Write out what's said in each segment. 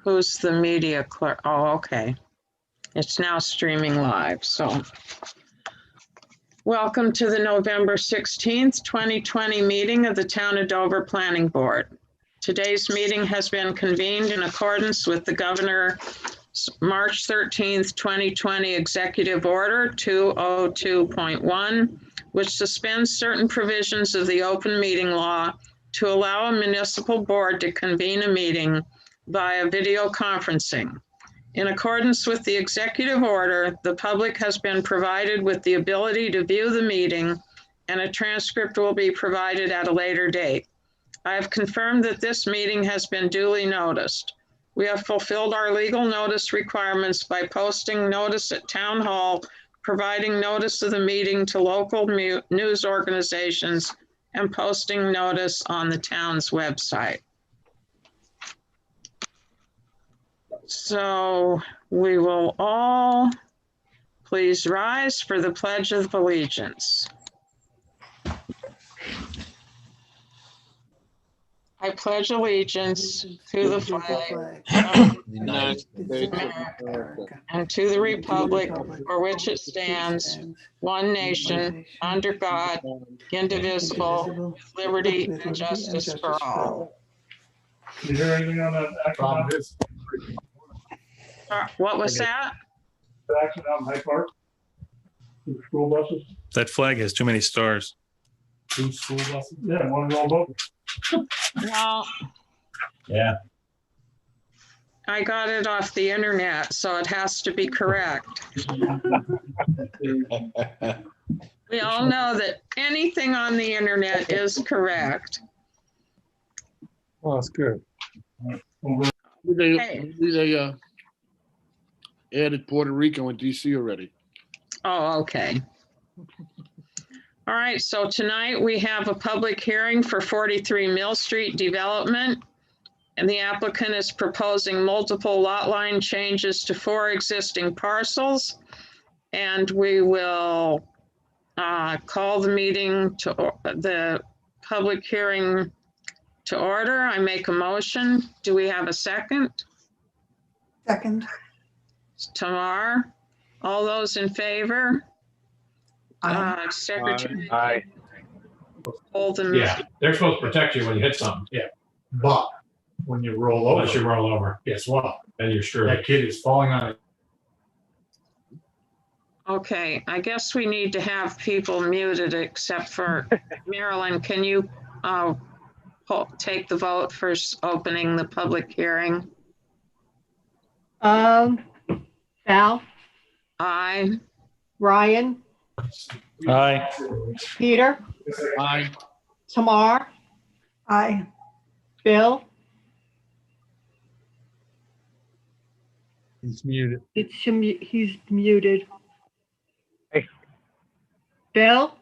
Who's the media clerk? Oh, okay. It's now streaming live, so. Welcome to the November 16th, 2020 meeting of the Town of Dover Planning Board. Today's meeting has been convened in accordance with the Governor's March 13th, 2020 Executive Order 202.1, which suspends certain provisions of the open meeting law to allow a municipal board to convene a meeting via video conferencing. In accordance with the executive order, the public has been provided with the ability to view the meeting, and a transcript will be provided at a later date. I have confirmed that this meeting has been duly noticed. We have fulfilled our legal notice requirements by posting notice at Town Hall, providing notice of the meeting to local news organizations, and posting notice on the town's website. So we will all please rise for the Pledge of Allegiance. I pledge allegiance to the flag of the United States of America and to the republic for which it stands, one nation, under God, indivisible, with liberty and justice for all. Did you hear anything on that accident? What was that? The accident out in Hyde Park? Two school buses? That flag has too many stars. Two school buses? Yeah, one rolled over. Well, Yeah. I got it off the internet, so it has to be correct. We all know that anything on the internet is correct. Well, that's good. They added Puerto Rico and DC already. Oh, okay. All right, so tonight we have a public hearing for 43 Mill Street development, and the applicant is proposing multiple lot line changes to 4 existing parcels. And we will call the meeting to the public hearing to order. I make a motion. Do we have a second? Second. Tamar, all those in favor? Secretary. Aye. Hold them. Yeah, they're supposed to protect you when you hit something. Yeah. But when you roll over, Unless you roll over, guess what? then you're screwed. That kid is falling on it. Okay, I guess we need to have people muted except for Marilyn. Can you take the vote for opening the public hearing? Val, Aye. Ryan, Aye. Peter, Aye. Tamar. Aye. Bill. He's muted. He's muted. Hey. Bill,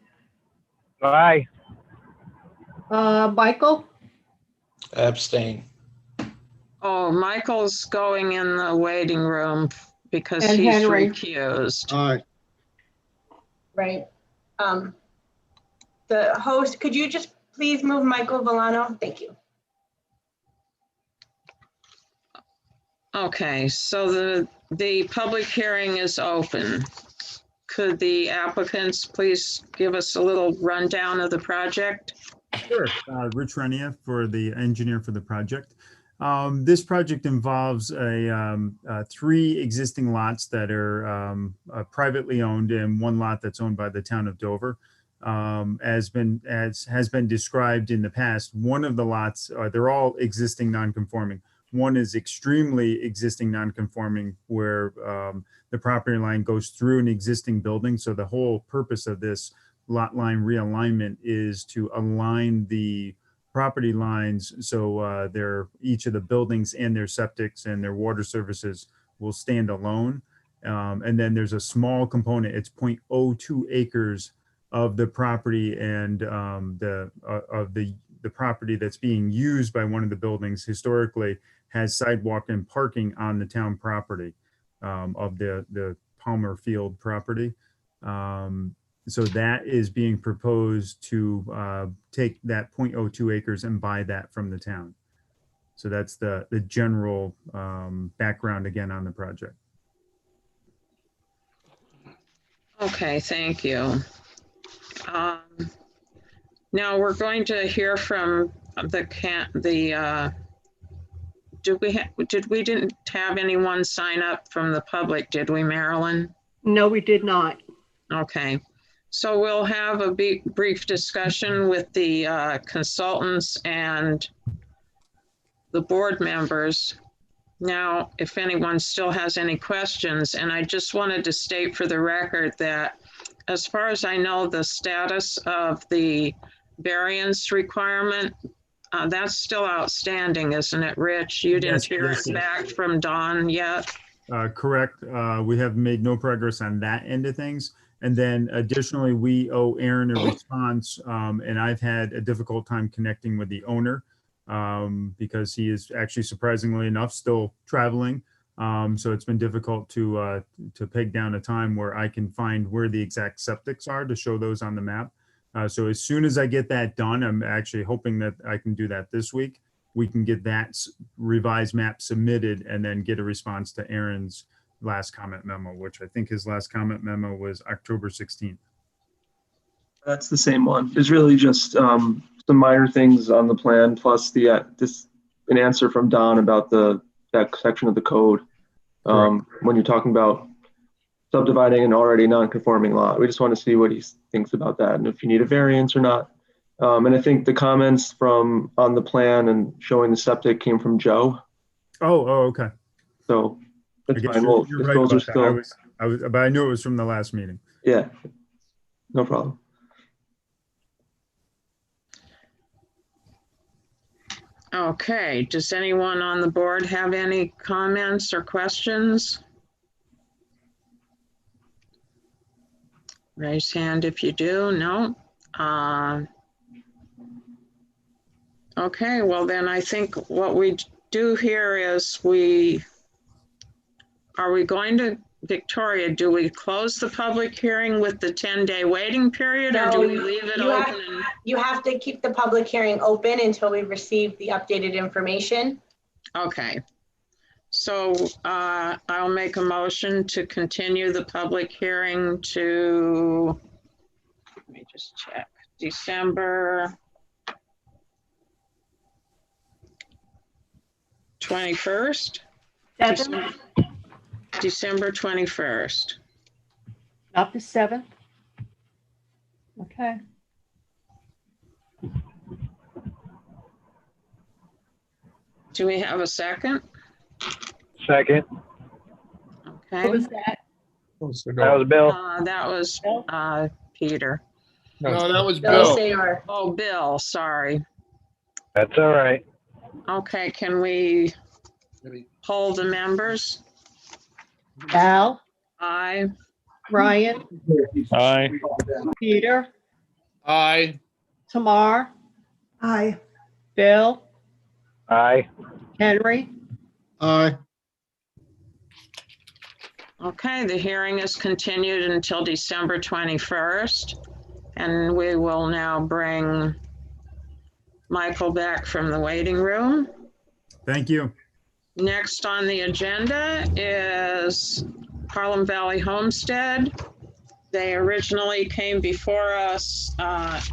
Aye. Michael, Abstain. Oh, Michael's going in the waiting room because And he's Henry. recused. Aye. Right. The host, could you just please move Michael Villano? Thank you. Okay, so the public hearing is open. Could the applicants please give us a little rundown of the project? Sure. Rich Renia for the engineer for the project. This project involves 3 existing lots that are privately owned and 1 lot that's owned by the town of Dover. As has been described in the past, one of the lots, they're all existing non-conforming. One is extremely existing non-conforming where the property line goes through an existing building. So the whole purpose of this lot line realignment is to align the property lines so each of the buildings and their septics and their water services will stand alone. And then there's a small component, it's 0.02 acres of the property and the property that's being used by one of the buildings historically has sidewalk and parking on the town property of the Palmer Field property. So that is being proposed to take that 0.02 acres and buy that from the town. So that's the general background again on the project. Okay, thank you. Now we're going to hear from we didn't have anyone sign up from the public, did we, Marilyn? No, we did not. Okay, so we'll have a brief discussion with the consultants and the board members. Now, if anyone still has any questions, and I just wanted to state for the record that as far as I know, the status of the variance requirement, that's still outstanding, isn't it, Rich? You didn't Yes, hear yes, it yes. back from Don yet? Correct. We have made no progress on that end of things. And then additionally, we owe Aaron a response. And I've had a difficult time connecting with the owner because he is actually, surprisingly enough, still traveling. So it's been difficult to peg down a time where I can find where the exact septics are to show those on the map. So as soon as I get that done, I'm actually hoping that I can do that this week. We can get that revised map submitted and then get a response to Aaron's last comment memo, which I think his last comment memo was October 16th. That's the same one. It's really just some minor things on the plan, plus the an answer from Don about that section of the code. When you're talking about subdividing an already non-conforming lot, we just want to see what he thinks about that and if you need a variance or not. And I think the comments on the plan and showing the septic came from Joe. Oh, okay. So that's I guess fine. you're right about that. But I knew it was from the last meeting. Yeah, no problem. Okay, does anyone on the board have any comments or questions? Raise hand if you do. No? Okay, well then I think what we do here is are we going to, Victoria, do we close the public hearing with the 10-day waiting period or do we leave it open? You have to keep the public hearing open until we receive the updated information. Okay. So I'll make a motion to continue the public hearing to, let me just check, December 21st? Seventh, December 21st. not the 7th. Okay. Do we have a second? Second. Okay. What was that? That was Bill. That was Peter. No, that was Bill Bill. Sayer. Oh, Bill, sorry. That's all right. Okay, can we poll the members? Val, Aye. Ryan, Aye. Peter, Aye. Tamar. Aye. Bill, Aye. Henry. Aye. Okay, the hearing is continued until December 21st. And we will now bring Michael back from the waiting room. Thank you. Next on the agenda is Harlem Valley Homestead. They originally came before us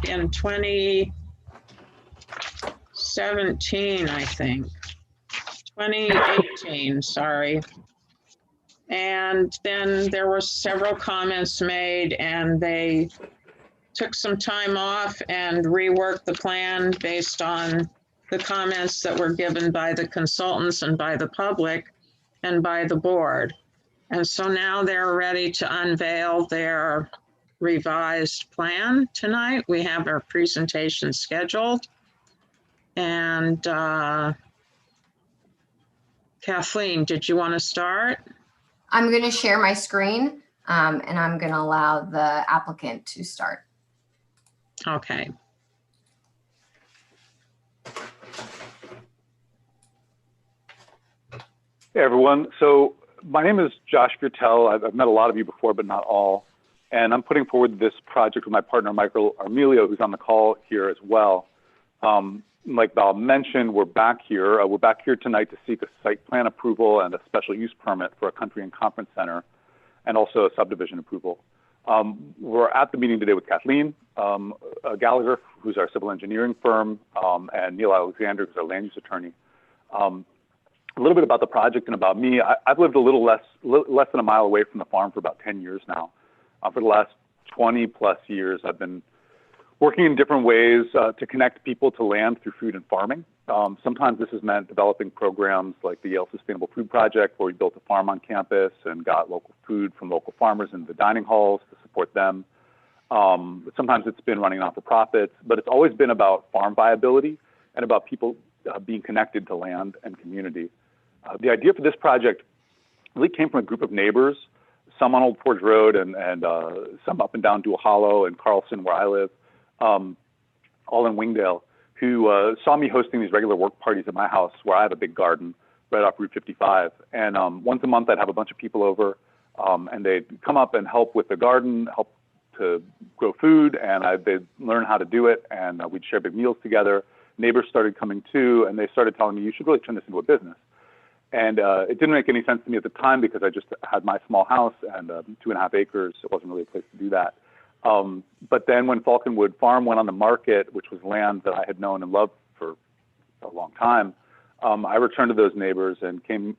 in 2017, I think. 2018, sorry. And then there were several comments made and they took some time off and reworked the plan based on the comments that were given by the consultants and by the public and by the board. And so now they're ready to unveil their revised plan tonight. We have our presentation scheduled. And Kathleen, did you want to start? I'm going to share my screen and I'm going to allow the applicant to start. Okay. Hey everyone, so my name is Josh Gurtel. I've met a lot of you before, but not all. And I'm putting forward this project with my partner, Michael Armelio, who's on the call here as well. like Bob mentioned, we're back here. We're back here tonight to seek a site plan approval and a special use permit for a country and conference center, and also a subdivision approval. We're at the meeting today with Kathleen Gallagher, who's our civil engineering firm, and Neil Alexander, who's our land use attorney. A little bit about the project and about me. I've lived a little less than a mile away from the farm for about 10 years now. For the last 20 plus years, I've been working in different ways to connect people to land through food and farming. Sometimes this has meant developing programs like the Yale Sustainable Food Project, where we built a farm on campus and got local food from local farmers in the dining halls to support them. Sometimes it's been running not-for-profits, but it's always been about farm viability and about people being connected to land and community. The idea for this project really came from a group of neighbors, some on Old Forge Road and some up and down Dual Hollow and Carlson, where I live, all in Wingdale, who saw me hosting these regular work parties at my house, where I have a big garden right off Route 55. And once a month, I'd have a bunch of people over, and they'd come up and help with the garden, help to grow food, and they'd learn how to do it, and we'd share big meals together. Neighbors started coming too, and they started telling me, you should really turn this into a business. And it didn't make any sense to me at the time because I just had my small house and 2.5 acres. It wasn't really a place to do that. But then when Falconwood Farm went on the market, which was land that I had known and loved for a long time, I returned to those neighbors and came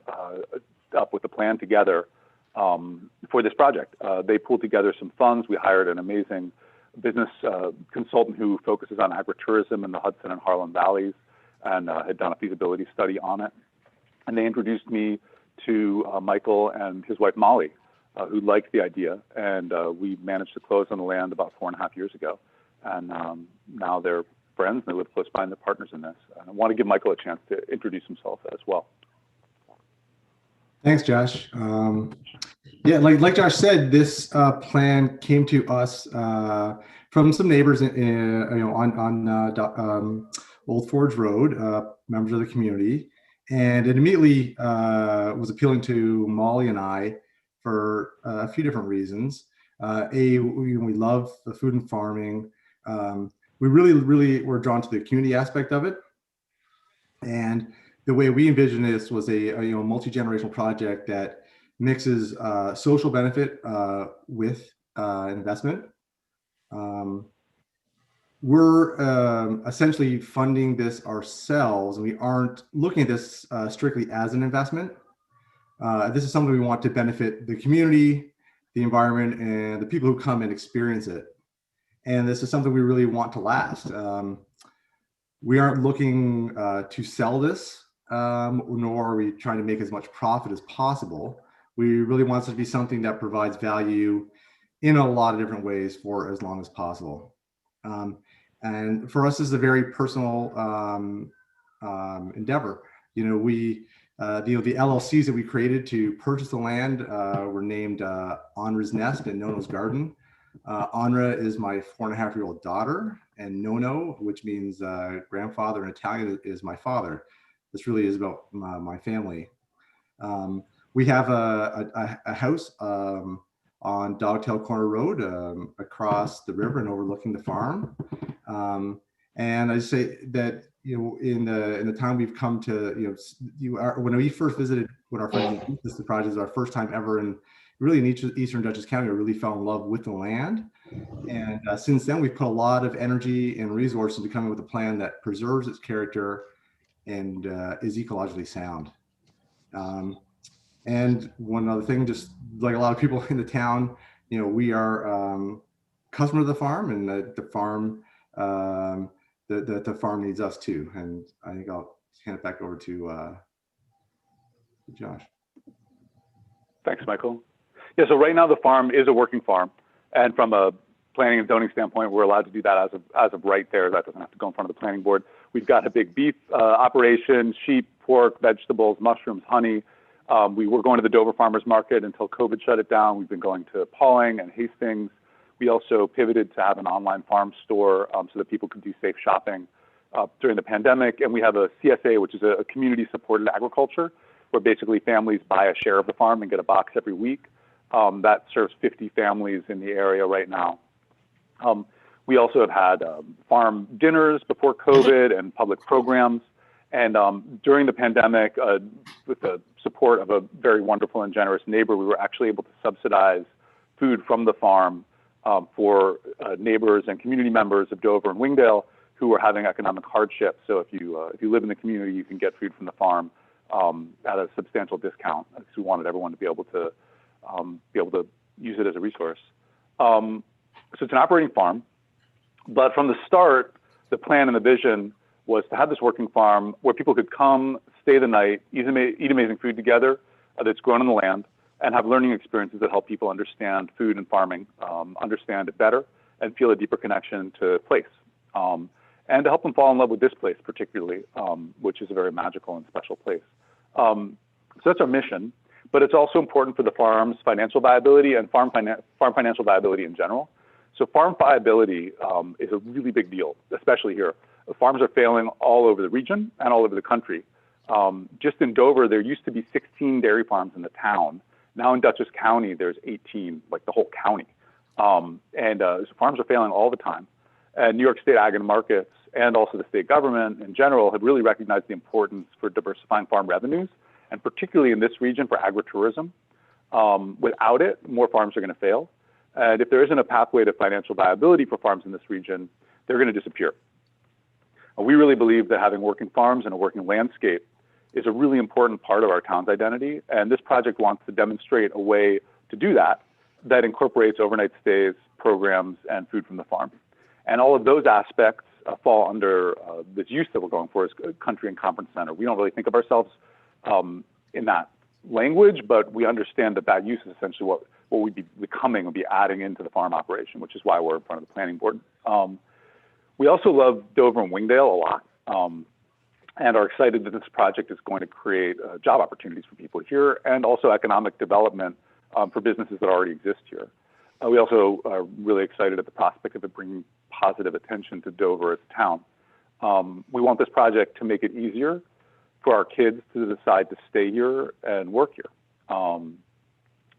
up with a plan together for this project. They pulled together some funds. We hired an amazing business consultant who focuses on agritourism in the Hudson and Harlem Valleys and had done a feasibility study on it. And they introduced me to Michael and his wife, Molly, who liked the idea. And we managed to close on the land about 4.5 years ago. And now they're friends and they live close by and they're partners in this. And I want to give Michael a chance to introduce himself as well. Thanks, Josh. Yeah, like Josh said, this plan came to us from some neighbors on Old Forge Road, members of the community. And it immediately was appealing to Molly and I for a few different reasons. We love the food and farming. We really were drawn to the community aspect of it. And the way we envisioned this was a multi-generational project that mixes social benefit with investment. We're essentially funding this ourselves, and we aren't looking at this strictly as an investment. This is something we want to benefit the community, the environment, and the people who come and experience it. And this is something we really want to last. We aren't looking to sell this, nor are we trying to make as much profit as possible. We really want it to be something that provides value in a lot of different ways for as long as possible. And for us, this is a very personal endeavor. The LLCs that we created to purchase the land were named Onra's Nest and Nono's Garden. Onra is my 4.5-year-old daughter, and Nono, which means grandfather in Italian, is my father. This really is about my family. We have a house on Dogtail Corner Road across the river and overlooking the farm. And I say that, in the time we've come to, when we first visited with our friends, this project is our first time ever in really in Eastern Dutchess County. We really fell in love with the land. And since then, we've put a lot of energy and resources into coming with a plan that preserves its character and is ecologically sound. And one other thing, just like a lot of people in the town, we are customer of the farm, and the farm the farm needs us too. And I think I'll hand it back over to Josh. Thanks, Michael. Yeah, so right now the farm is a working farm, and from a planning and zoning standpoint, we're allowed to do that as of right there. That doesn't have to go in front of the planning board. We've got a big beef operation, sheep, pork, vegetables, mushrooms, honey. We were going to the Dover Farmers Market until COVID shut it down. We've been going to Pauling and Hastings. We also pivoted to have an online farm store so that people could do safe shopping during the pandemic. And we have a CSA, which is a community-supported agriculture, where basically families buy a share of the farm and get a box every week. That serves 50 families in the area right now. We also have had farm dinners before COVID and public programs. And during the pandemic, with the support of a very wonderful and generous neighbor, we were actually able to subsidize food from the farm for neighbors and community members of Dover and Wingdale who were having economic hardship. So if you live in the community, you can get food from the farm at a substantial discount, because we wanted everyone to be able to use it as a resource. So it's an operating farm, but from the start, the plan and the vision was to have this working farm where people could come, stay the night, eat amazing food together that's grown on the land, and have learning experiences that help people understand food and farming, understand it better, and feel a deeper connection to place. And to help them fall in love with this place particularly, which is a very magical and special place. So that's our mission, but it's also important for the farm's financial viability and farm financial viability in general. So farm viability is a really big deal, especially here. Farms are failing all over the region and all over the country. Just in Dover, there used to be 16 dairy farms in the town. Now in Dutchess County, there's 18, like the whole county. So farms are failing all the time. And New York State Ag and Markets and also the state government in general have really recognized the importance for diversifying farm revenues, and particularly in this region for agritourism. Without it, more farms are going to fail. And if there isn't a pathway to financial viability for farms in this region, they're going to disappear. We really believe that having working farms and a working landscape is a really important part of our town's identity. And this project wants to demonstrate a way to do that that incorporates overnight stays, programs, and food from the farm. And all of those aspects fall under this use that we're going for as country and conference center. We don't really think of ourselves in that language, but we understand that that use is essentially what we'd be becoming or be adding into the farm operation, which is why we're in front of the planning board. We also love Dover and Wingdale a lot, and are excited that this project is going to create job opportunities for people here and also economic development for businesses that already exist here. We also are really excited at the prospect of it bringing positive attention to Dover as a town. We want this project to make it easier for our kids to decide to stay here and work here.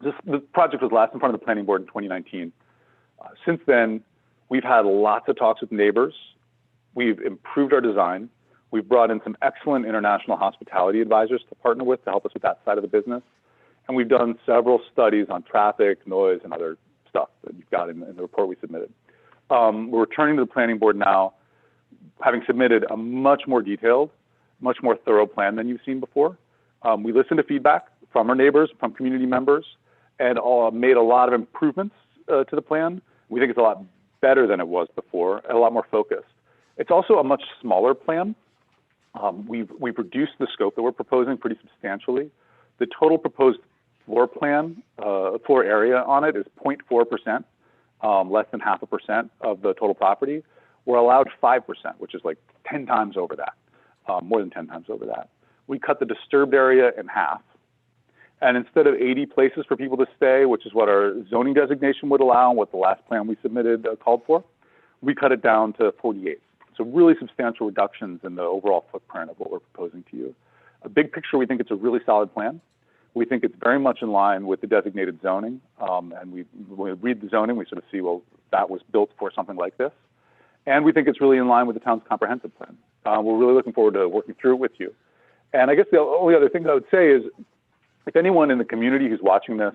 The project was last in front of the planning board in 2019. Since then, we've had lots of talks with neighbors. We've improved our design. We've brought in some excellent international hospitality advisors to partner with to help us with that side of the business. And we've done several studies on traffic, noise, and other stuff that you've got in the report we submitted. We're returning to the planning board now, having submitted a much more detailed, much more thorough plan than you've seen before. We listened to feedback from our neighbors, from community members, and made a lot of improvements to the plan. We think it's a lot better than it was before, and a lot more focused. It's also a much smaller plan. We've reduced the scope that we're proposing pretty substantially. The total proposed floor plan, floor area on it is 0.4%, less than 0.5% of the total property. We're allowed 5%, which is like 10 times over that, more than 10 times over that. We cut the disturbed area in half. And instead of 80 places for people to stay, which is what our zoning designation would allow and what the last plan we submitted called for, we cut it down to 48. So really substantial reductions in the overall footprint of what we're proposing to you. A big picture, we think it's a really solid plan. We think it's very much in line with the designated zoning. And when we read the zoning, we sort of see, well, that was built for something like this. And we think it's really in line with the town's comprehensive plan. We're really looking forward to working through it with you. And I guess the only other thing that I would say is, if anyone in the community who's watching this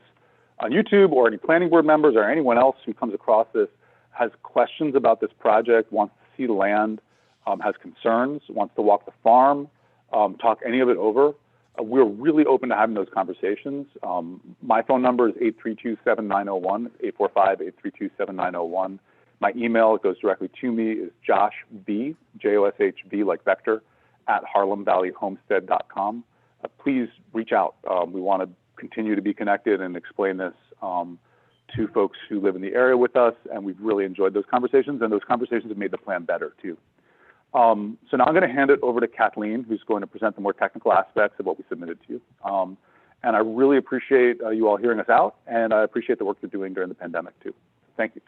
on YouTube, or any planning board members, or anyone else who comes across this has questions about this project, wants to see the land, has concerns, wants to walk the farm, talk any of it over, we're really open to having those conversations. My phone number is 832-7901, 845-832-7901. My email, it goes directly to me, is joshv, J-O-S-H-V like vector, at harlemvalleyhomestead.com. Please reach out. We want to continue to be connected and explain this to folks who live in the area with us, and we've really enjoyed those conversations, and those conversations have made the plan better too. So now I'm going to hand it over to Kathleen, who's going to present the more technical aspects of what we submitted to you. And I really appreciate you all hearing us out, and I appreciate the work you're doing during the pandemic too. Thank you.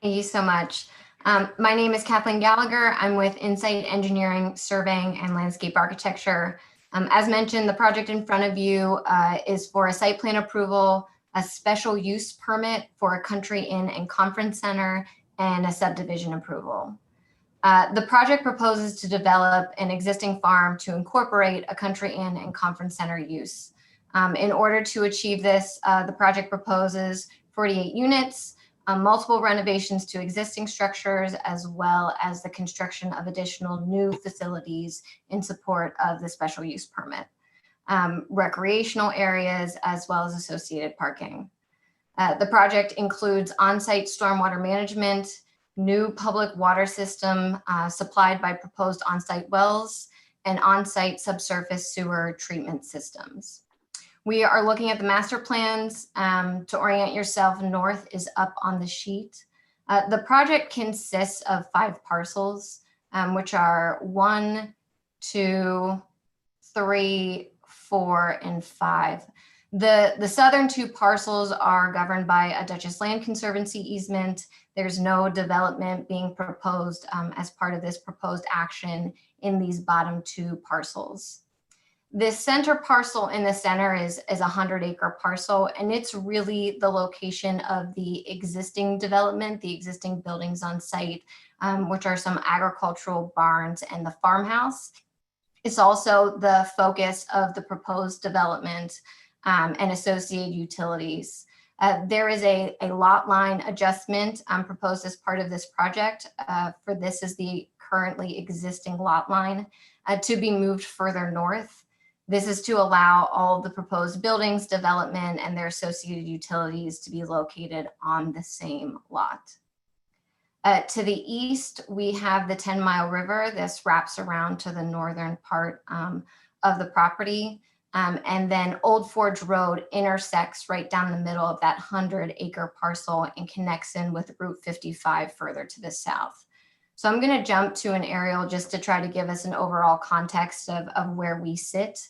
Thank you so much. My name is Kathleen Gallagher. I'm with Insight Engineering, Surveying, and Landscape Architecture. As mentioned, the project in front of you is for a site plan approval, a special use permit for a country inn and conference center, and a subdivision approval. The project proposes to develop an existing farm to incorporate a country inn and conference center use. In order to achieve this, the project proposes 48 units, multiple renovations to existing structures, as well as the construction of additional new facilities in support of the special use permit, recreational areas, as well as associated parking. The project includes on-site stormwater management, new public water system supplied by proposed on-site wells, and on-site subsurface sewer treatment systems. We are looking at the master plans. To orient yourself, north is up on the sheet. The project consists of 5 parcels, which are 1, 2, 3, 4, and 5. The southern 2 parcels are governed by a Duchess Land Conservancy easement. There's no development being proposed as part of this proposed action in these bottom 2 parcels. This center parcel in the center is a 100-acre parcel, and it's really the location of the existing development, the existing buildings on site, which are some agricultural barns and the farmhouse. It's also the focus of the proposed development and associated utilities. There is a lot line adjustment proposed as part of this project. For this is the currently existing lot line to be moved further north. This is to allow all the proposed buildings, development, and their associated utilities to be located on the same lot. To the east, we have the 10 Mile River. This wraps around to the northern part of the property. And then Old Forge Road intersects right down the middle of that 100-acre parcel and connects in with Route 55 further to the south. So I'm going to jump to an aerial just to try to give us an overall context of where we sit.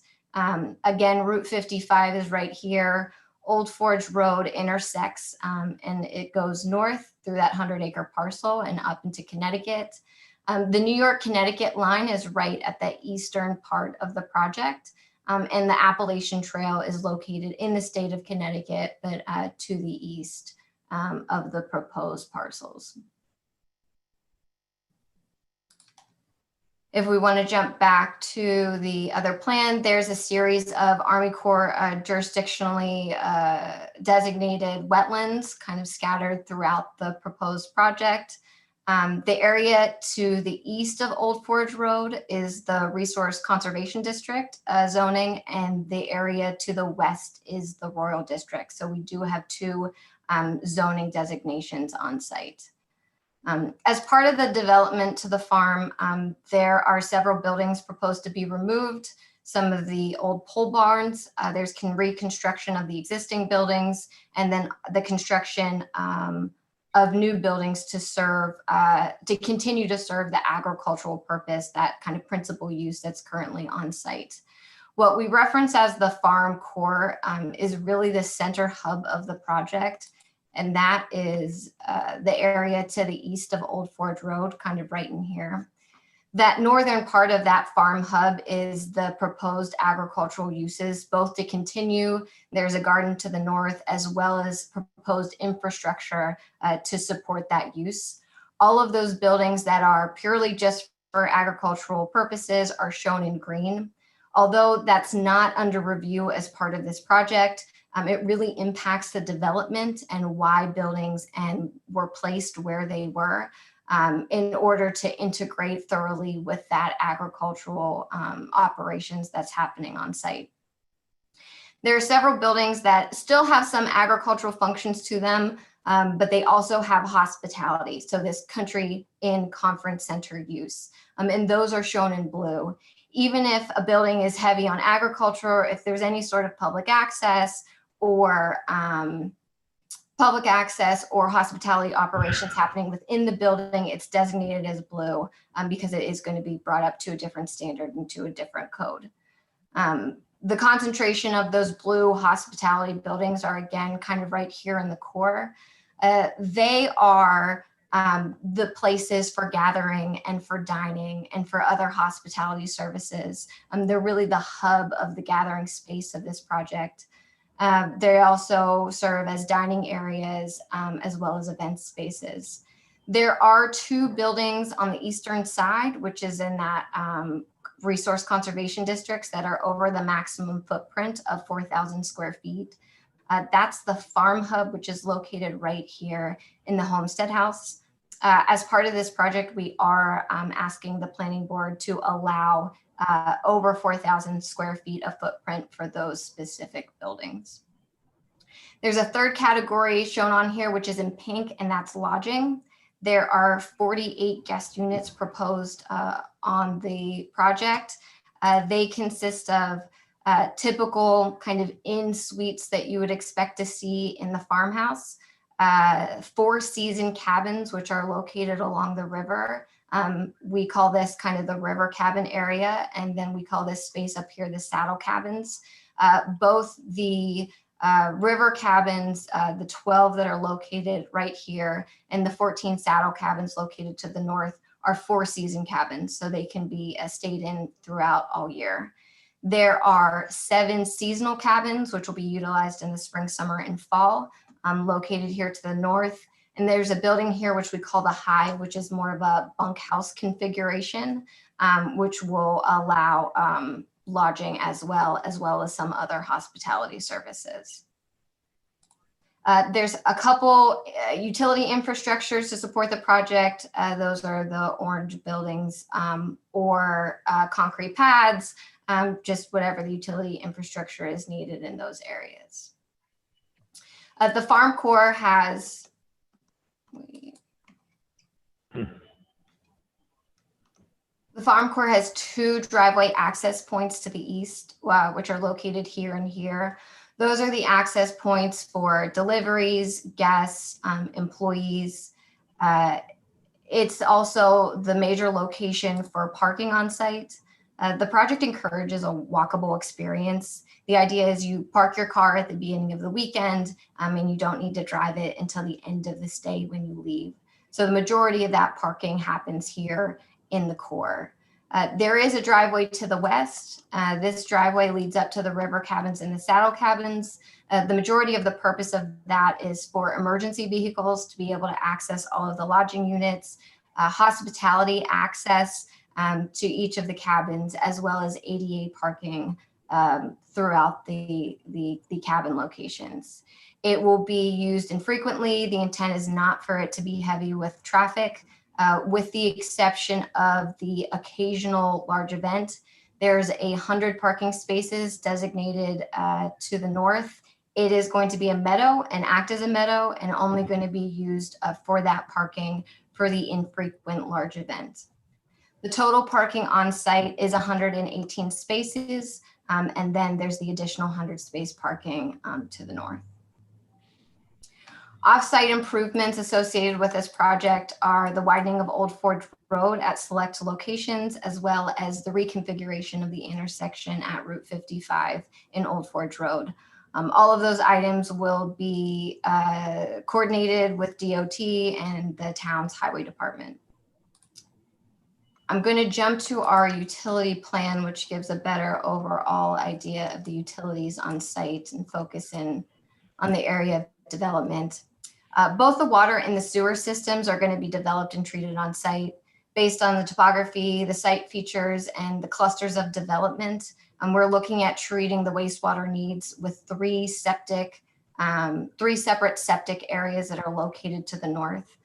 Again, Route 55 is right here. Old Forge Road intersects and it goes north through that 100-acre parcel and up into Connecticut. The New York-Connecticut line is right at the eastern part of the project. And the Appalachian Trail is located in the state of Connecticut, but to the east of the proposed parcels. If we want to jump back to the other plan, there's a series of Army Corps jurisdictionally designated wetlands kind of scattered throughout the proposed project. The area to the east of Old Forge Road is the Resource Conservation District zoning, and the area to the west is the Royal District. So we do have 2 zoning designations on site. As part of the development to the farm, there are several buildings proposed to be removed. Some of the old pole barns, there's reconstruction of the existing buildings, and then the construction of new buildings to serve, to continue to serve the agricultural purpose, that kind of principal use that's currently on site. What we reference as the farm core is really the center hub of the project. And that is the area to the east of Old Forge Road, kind of right in here. That northern part of that farm hub is the proposed agricultural uses, both to continue. There's a garden to the north, as well as proposed infrastructure to support that use. All of those buildings that are purely just for agricultural purposes are shown in green. Although that's not under review as part of this project, it really impacts the development and why buildings were placed where they were in order to integrate thoroughly with that agricultural operations that's happening on site. There are several buildings that still have some agricultural functions to them, but they also have hospitality. So this country inn conference center use, and those are shown in blue. Even if a building is heavy on agriculture, if there's any sort of public access or hospitality operations happening within the building, it's designated as blue because it is going to be brought up to a different standard and to a different code. The concentration of those blue hospitality buildings are again kind of right here in the core. They are the places for gathering and for dining and for other hospitality services. They're really the hub of the gathering space of this project. They also serve as dining areas as well as event spaces. There are 2 buildings on the eastern side, which is in that resource conservation districts that are over the maximum footprint of 4,000 square feet. That's the Farm Hub, which is located right here in the Homestead House. As part of this project, we are asking the planning board to allow over 4,000 square feet of footprint for those specific buildings. There's a 3rd category shown on here, which is in pink, and that's lodging. There are 48 guest units proposed on the project. They consist of typical kind of inn suites that you would expect to see in the farmhouse, 4 season cabins, which are located along the river. We call this kind of the river cabin area, and then we call this space up here the saddle cabins. Both the river cabins, the 12 that are located right here, and the 14 saddle cabins located to the north are 4 season cabins, so they can be stayed in throughout all year. There are 7 seasonal cabins, which will be utilized in the spring, summer, and fall, located here to the north. And there's a building here, which we call the Hive, which is more of a bunkhouse configuration, which will allow lodging as well as some other hospitality services. There's a couple utility infrastructures to support the project. Those are the orange buildings or concrete pads, just whatever the utility infrastructure is needed in those areas. The Farm Corps has, the Farm Corps has 2 driveway access points to the east, which are located here and here. Those are the access points for deliveries, guests, employees. It's also the major location for parking on site. The project encourages a walkable experience. The idea is you park your car at the beginning of the weekend, and you don't need to drive it until the end of the stay when you leave. So the majority of that parking happens here in the core. There is a driveway to the west. This driveway leads up to the river cabins and the saddle cabins. The majority of the purpose of that is for emergency vehicles to be able to access all of the lodging units, hospitality access to each of the cabins, as well as ADA parking throughout the cabin locations. It will be used infrequently. The intent is not for it to be heavy with traffic. With the exception of the occasional large event. There's 100 parking spaces designated to the north. It is going to be a meadow and act as a meadow, and only going to be used for that parking for the infrequent large event. The total parking on site is 118 spaces, and then there's the additional 100 space parking to the north. Off-site improvements associated with this project are the widening of Old Forge Road at select locations, as well as the reconfiguration of the intersection at Route 55 in Old Forge Road. All of those items will be coordinated with DOT and the town's highway department. I'm going to jump to our utility plan, which gives a better overall idea of the utilities on site and focus in on the area of development. Both the water and the sewer systems are going to be developed and treated on site based on the topography, the site features, and the clusters of development. We're looking at treating the wastewater needs with 3 separate septic areas that are located to the north.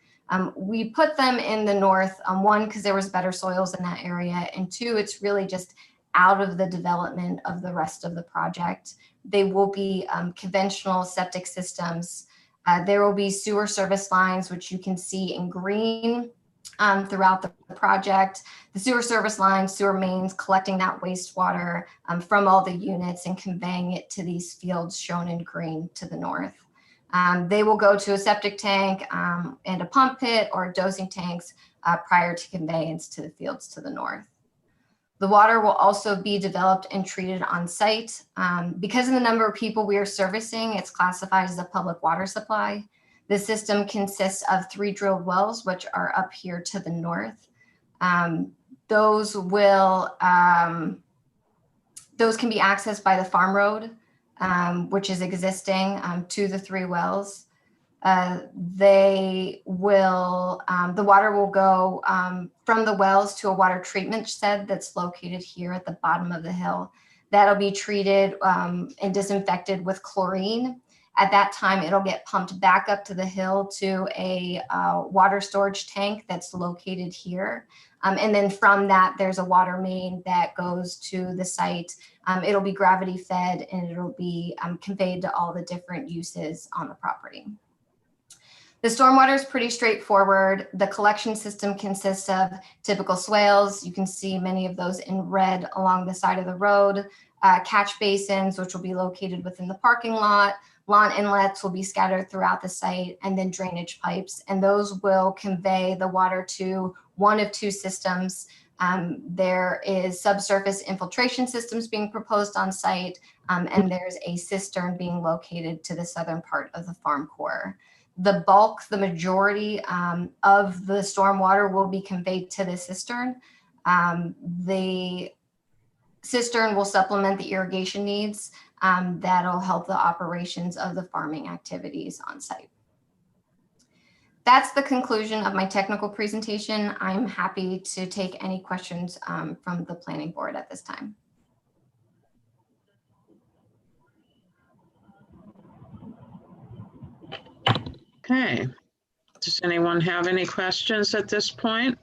We put them in the north, 1, because there was better soils in that area, and 2, it's really just out of the development of the rest of the project. They will be conventional septic systems. There will be sewer service lines, which you can see in green throughout the project. The sewer service lines, sewer mains, collecting that wastewater from all the units and conveying it to these fields shown in green to the north. They will go to a septic tank and a pump pit or dosing tanks prior to conveyance to the fields to the north. The water will also be developed and treated on site. Because of the number of people we are servicing, it's classified as a public water supply. The system consists of 3 drilled wells, which are up here to the north. Those can be accessed by the farm road, which is existing to the 3 wells. they will, the water will go from the wells to a water treatment shed that's located here at the bottom of the hill. That'll be treated and disinfected with chlorine. At that time, it'll get pumped back up to the hill to a water storage tank that's located here. And then from that, there's a water main that goes to the site. It'll be gravity fed and it'll be conveyed to all the different uses on the property. The stormwater is pretty straightforward. The collection system consists of typical swales. You can see many of those in red along the side of the road. Catch basins, which will be located within the parking lot. Lawn inlets will be scattered throughout the site, and then drainage pipes. And those will convey the water to one of two systems. There is subsurface infiltration systems being proposed on site, and there's a cistern being located to the southern part of the farm core. The bulk, the majority of the stormwater will be conveyed to the cistern. The cistern will supplement the irrigation needs that'll help the operations of the farming activities on site. That's the conclusion of my technical presentation. I'm happy to take any questions from the planning board at this time. Okay. Does anyone have any questions at this point?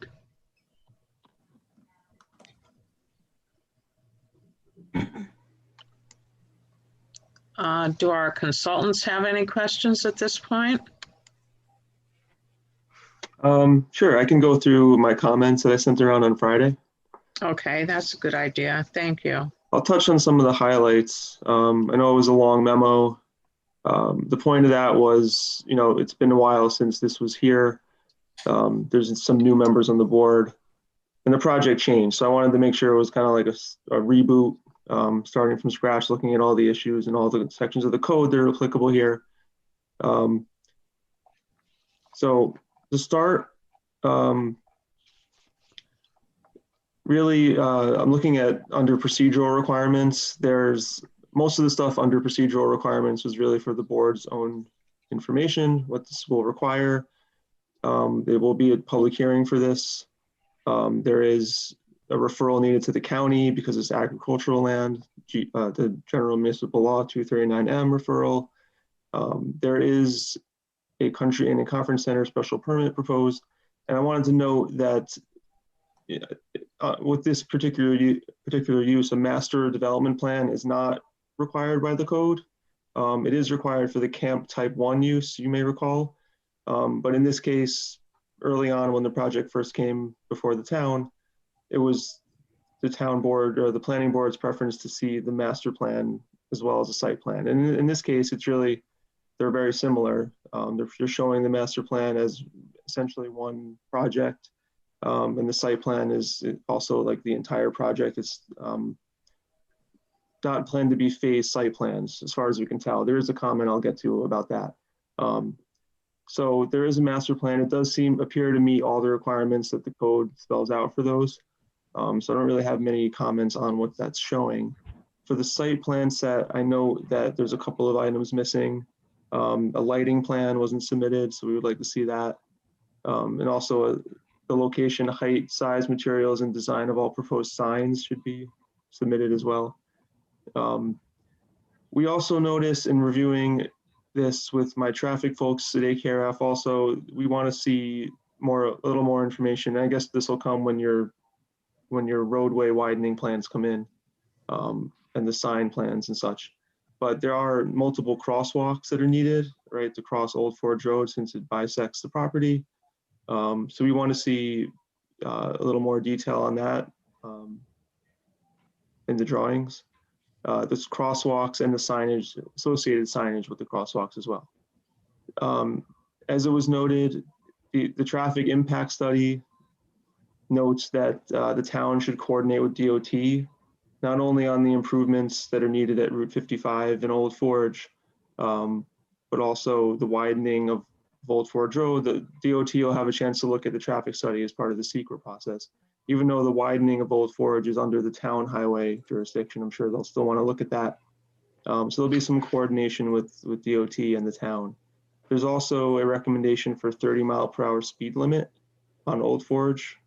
Do our consultants have any questions at this point? Sure, I can go through my comments that I sent around on Friday. Okay, that's a good idea. Thank you. I'll touch on some of the highlights. I know it was a long memo. The point of that was, you know, it's been a while since this was here. There's some new members on the board and the project changed. So I wanted to make sure it was kind of like a reboot, starting from scratch, looking at all the issues and all the sections of the code that are applicable here. So to start, really, I'm looking at under procedural requirements. There's most of the stuff under procedural requirements was really for the board's own information, what this will require. There will be a public hearing for this. There is a referral needed to the county because it's agricultural land, the General Municipal Law 239M referral. There is a country and a conference center special permit proposed. And I wanted to note that with this particular use, a master development plan is not required by the code. It is required for the camp type 1 use, you may recall. But in this case, early on when the project first came before the town, it was the town board or the planning board's preference to see the master plan as well as a site plan. And in this case, it's really, they're very similar. They're showing the master plan as essentially one project. And the site plan is also like the entire project. It's not planned to be phased site plans as far as we can tell. There is a comment I'll get to about that. So there is a master plan. It does appear to meet all the requirements that the code spells out for those. So I don't really have many comments on what that's showing. For the site plan set, I know that there's a couple of items missing. A lighting plan wasn't submitted, so we would like to see that. And also the location, height, size, materials, and design of all proposed signs should be submitted as well. We also noticed in reviewing this with my traffic folks at AKRF also, we want to see a little more information. I guess this will come when your roadway widening plans come in, and the sign plans and such. But there are multiple crosswalks that are needed, right, to cross Old Forge Road since it bisects the property. So we want to see a little more detail on that in the drawings. This crosswalks and the signage, associated signage with the crosswalks as well. As it was noted, the traffic impact study notes that the town should coordinate with DOT, not only on the improvements that are needed at Route 55 and Old Forge, but also the widening of Old Forge Road. The DOT will have a chance to look at the traffic study as part of the secret process. Even though the widening of Old Forge is under the town highway jurisdiction, I'm sure they'll still want to look at that. So there'll be some coordination with DOT and the town. There's also a recommendation for 30-mile-per-hour speed limit on Old Forge,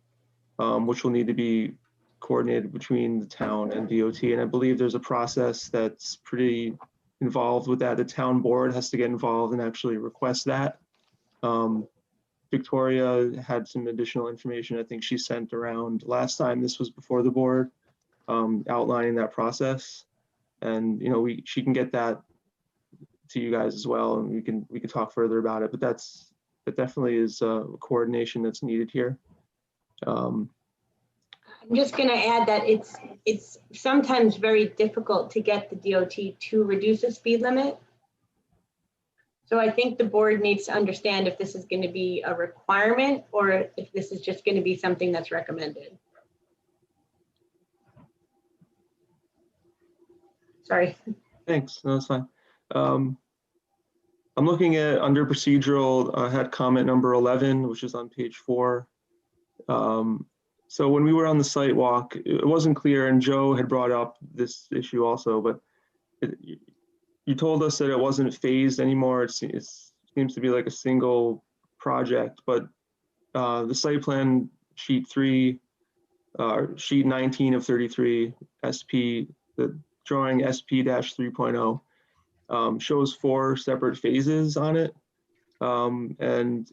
which will need to be coordinated between the town and DOT. And I believe there's a process that's pretty involved with that. The town board has to get involved and actually request that. Victoria had some additional information I think she sent around last time this was before the board, outlining that process. And she can get that to you guys as well, and we can talk further about it. But that definitely is a coordination that's needed here. I'm just going to add that it's sometimes very difficult to get the DOT to reduce the speed limit. So I think the board needs to understand if this is going to be a requirement or if this is just going to be something that's recommended. Sorry. Thanks. No, that's fine. I'm looking at under procedural, I had comment number 11, which is on page 4. So when we were on the site walk, it wasn't clear, and Joe had brought up this issue also, but you told us that it wasn't phased anymore. It seems to be like a single project, but the site plan sheet 3, sheet 19 of 33, SP, the drawing SP-3.0, shows 4 separate phases on it. And,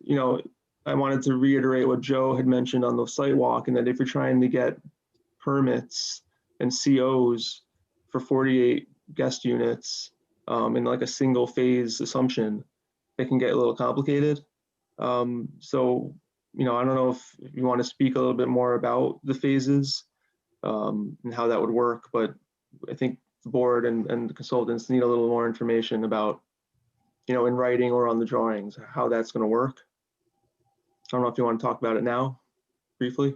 I wanted to reiterate what Joe had mentioned on the site walk, and that if you're trying to get permits and COs for 48 guest units in like a single phase assumption, it can get a little complicated. So, I don't know if you want to speak a little bit more about the phases and how that would work, but I think the board and the consultants need a little more information about, in writing or on the drawings, how that's going to work. I don't know if you want to talk about it now, briefly.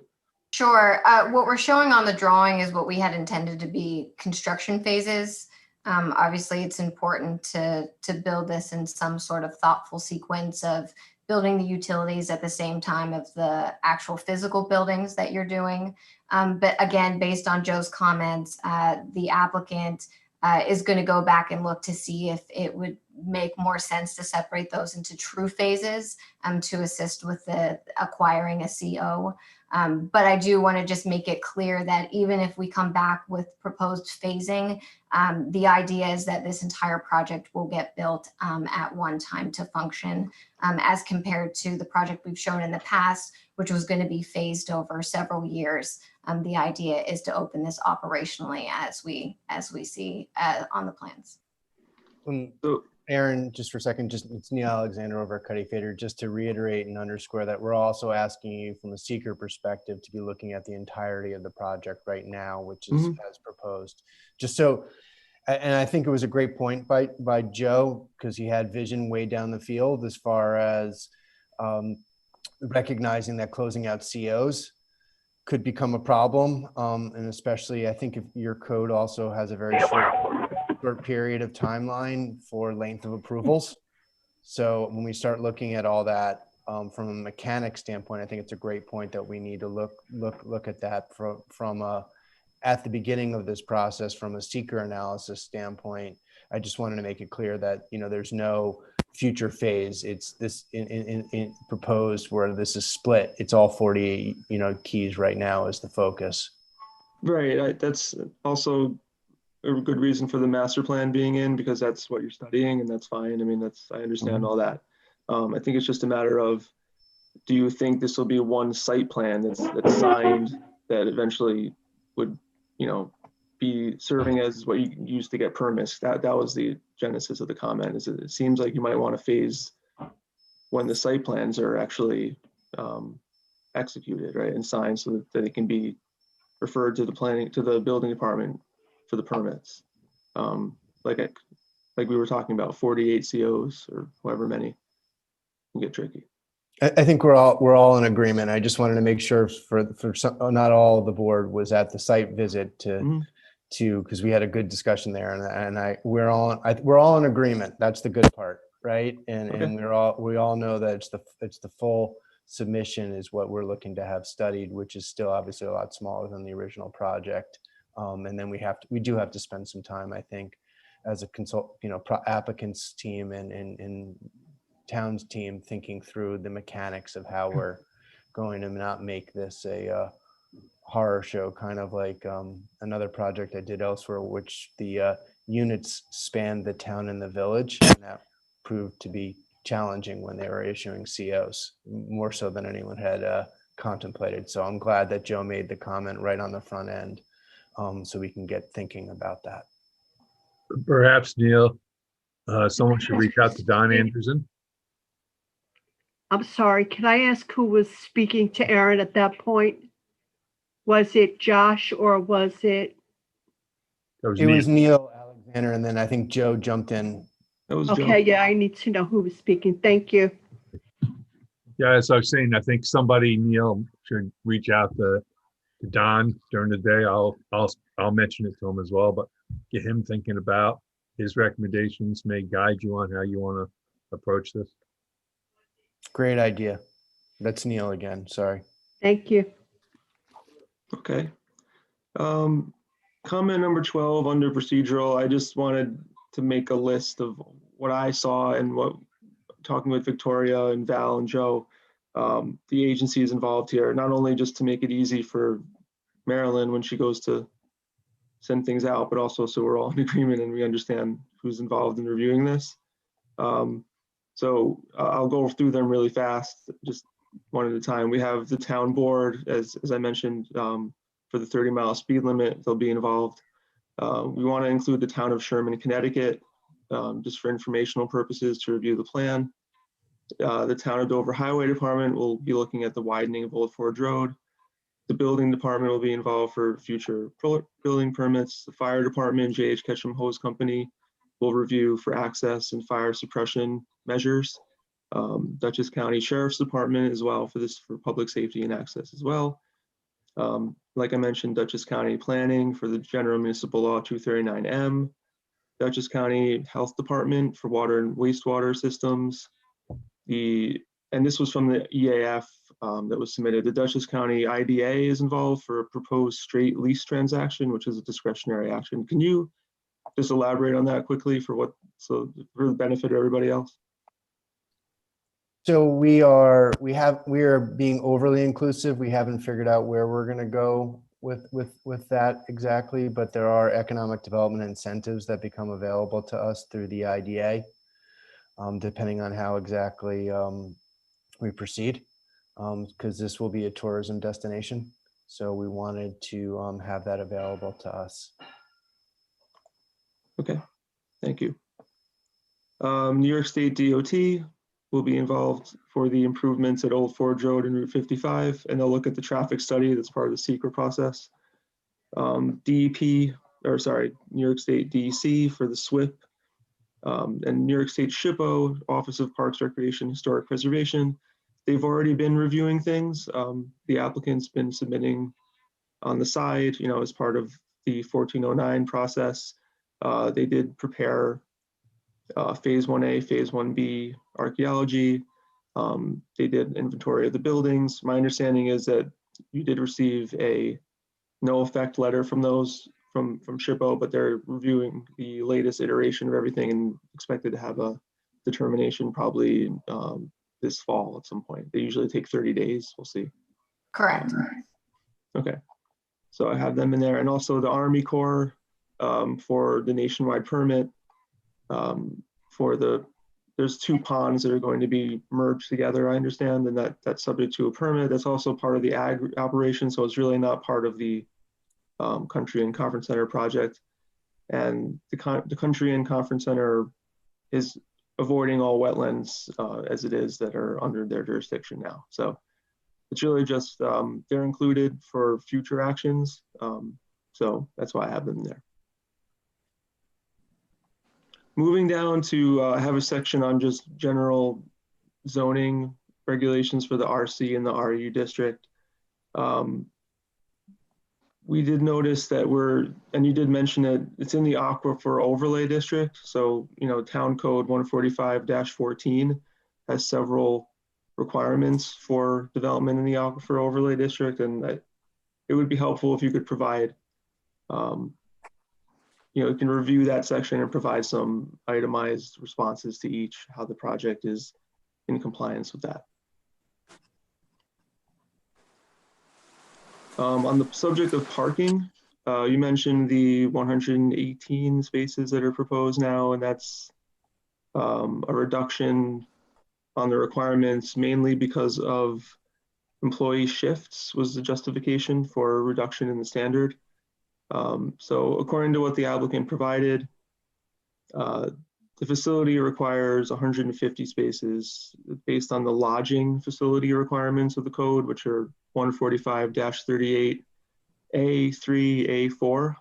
Sure. What we're showing on the drawing is what we had intended to be construction phases. Obviously, it's important to build this in some sort of thoughtful sequence of building the utilities at the same time of the actual physical buildings that you're doing. But again, based on Joe's comments, the applicant is going to go back and look to see if it would make more sense to separate those into true phases to assist with the acquiring a CO. But I do want to just make it clear that even if we come back with proposed phasing, the idea is that this entire project will get built at one time to function, as compared to the project we've shown in the past, which was going to be phased over several years. The idea is to open this operationally as we see on the plans. Aaron, just for a second, it's Neil Alexander over at Cuddy Fader, just to reiterate and underscore that we're also asking you from a seeker perspective to be looking at the entirety of the project right now, which is as proposed. Just so, and I think it was a great point by Joe, because he had vision way down the field as far as recognizing that closing out COs could become a problem. And especially, I think if your code also has a very short period of timeline for length of approvals. So when we start looking at all that from a mechanic standpoint, I think it's a great point that we need to look at that from at the beginning of this process from a seeker analysis standpoint. I just wanted to make it clear that there's no future phase. It's this in proposed where this is split. It's all 48 keys right now is the focus. Right. That's also a good reason for the master plan being in, because that's what you're studying, and that's fine. I mean, I understand all that. I think it's just a matter of, do you think this will be one site plan that's signed that eventually would, be serving as what you can use to get permits? That was the genesis of the comment. Is it seems like you might want to phase when the site plans are actually executed, right, and signed, so that they can be referred to the building department for the permits. Like we were talking about, 48 COs or however many can get tricky. I think we're all in agreement. I just wanted to make sure for some, not all of the board was at the site visit to because we had a good discussion there, and we're all in agreement. That's the good part, right? And we all know that it's the full submission is what we're looking to have studied, which is still obviously a lot smaller than the original project. And then we do have to spend some time, I think, as a applicants team and town's team thinking through the mechanics of how we're going to not make this a horror show, kind of like another project I did elsewhere, which the units spanned the town and the village, and that proved to be challenging when they were issuing COs, more so than anyone had contemplated. So I'm glad that Joe made the comment right on the front end, so we can get thinking about that. Perhaps, Neil, someone should reach out to Don Anderson. I'm sorry, can I ask who was speaking to Aaron at that point? Was it Josh or was it? It was Neil Alexander, and then I think Joe jumped in. That was Okay, yeah, I need to know who was speaking. Thank you. Yeah, as I was saying, I think somebody, Neil, should reach out to Don during the day. I'll mention it to him as well, but get him thinking about his recommendations, may guide you on how you want to approach this. Great idea. That's Neil again. Sorry. Thank you. Okay. Comment number 12 under procedural, I just wanted to make a list of what I saw and what, talking with Victoria and Val and Joe, the agencies involved here, not only just to make it easy for Marilyn when she goes to send things out, but also so we're all in agreement and we understand who's involved in reviewing this. So I'll go through them really fast, just one at a time. We have the town board, as I mentioned, for the 30-mile speed limit, they'll be involved. We want to include the town of Sherman, Connecticut, just for informational purposes to review the plan. The town of Dover Highway Department will be looking at the widening of Old Forge Road. The building department will be involved for future building permits. The fire department, J.H. Ketchum Hose Company, will review for access and fire suppression measures. Dutchess County Sheriff's Department as well for this, for public safety and access as well. Like I mentioned, Dutchess County Planning for the General Municipal Law 239M. Dutchess County Health Department for water and wastewater systems. And this was from the EAF that was submitted. The Dutchess County IDA is involved for a proposed straight lease transaction, which is a discretionary action. Can you just elaborate on that quickly for the benefit of everybody else? So we are being overly inclusive. We haven't figured out where we're going to go with that exactly, but there are economic development incentives that become available to us through the IDA, depending on how exactly we proceed, because this will be a tourism destination. So we wanted to have that available to us. Okay, thank you. New York State DOT will be involved for the improvements at Old Forge Road and Route 55, and they'll look at the traffic study that's part of the secret process. New York State DEC for the SWIP, and New York State SHPO, Office of Parks, Recreation, Historic Preservation. They've already been reviewing things. The applicant's been submitting on the side, as part of the 1409 process. They did prepare Phase 1A, Phase 1B archaeology. They did inventory of the buildings. My understanding is that you did receive a no effect letter from those from SHPO, but they're reviewing the latest iteration of everything and expected to have a determination probably this fall at some point. They usually take 30 days. We'll see. Correct. Okay. So I have them in there, and also the Army Corps for the nationwide permit. There's two ponds that are going to be merged together, I understand, and that's subject to a permit. That's also part of the ag operation, so it's really not part of the Country and Conference Center project. And the Country and Conference Center is avoiding all wetlands as it is that are under their jurisdiction now. So it's really just they're included for future actions. So that's why I have them there. Moving down to, I have a section on just general zoning regulations for the RC and the RU district. We did notice that and you did mention that it's in the Aquifer Overlay District. So, Town Code 145-14 has several requirements for development in the Aquifer Overlay District. And it would be helpful if you could provide, you can review that section and provide some itemized responses to each, how the project is in compliance with that. On the subject of parking, you mentioned the 118 spaces that are proposed now, and that's a reduction on the requirements mainly because of employee shifts was the justification for a reduction in the standard. So according to what the applicant provided, the facility requires 150 spaces based on the lodging facility requirements of the code, which are 145-38A3, A4.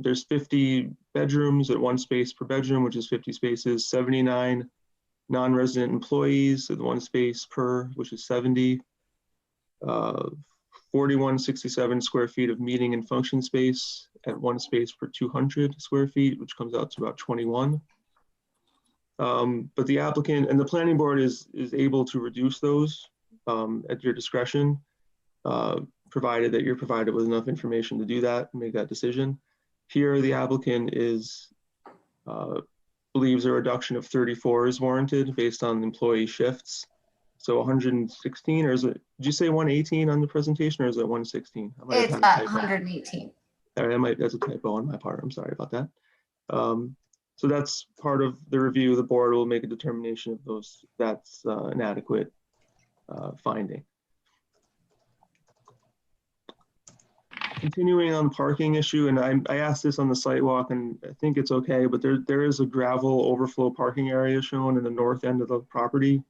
There's 50 bedrooms at 1 space per bedroom, which is 50 spaces, 79 non-resident employees at 1 space per, which is 70, 4167 square feet of meeting and function space at 1 space per 200 square feet, which comes out to about 21. But the applicant and the planning board is able to reduce those at your discretion, provided that you're provided with enough information to do that and make that decision. Here, the applicant believes a reduction of 34 is warranted based on employee shifts. So 116, or is it, did you say 118 on the presentation, or is it 116? It's 118. All right, that's a typo on my part. I'm sorry about that. So that's part of the review. The board will make a determination of those. That's an adequate finding. Continuing on the parking issue, and I asked this on the site walk, and I think it's okay, but there is a gravel overflow parking area shown in the north end of the property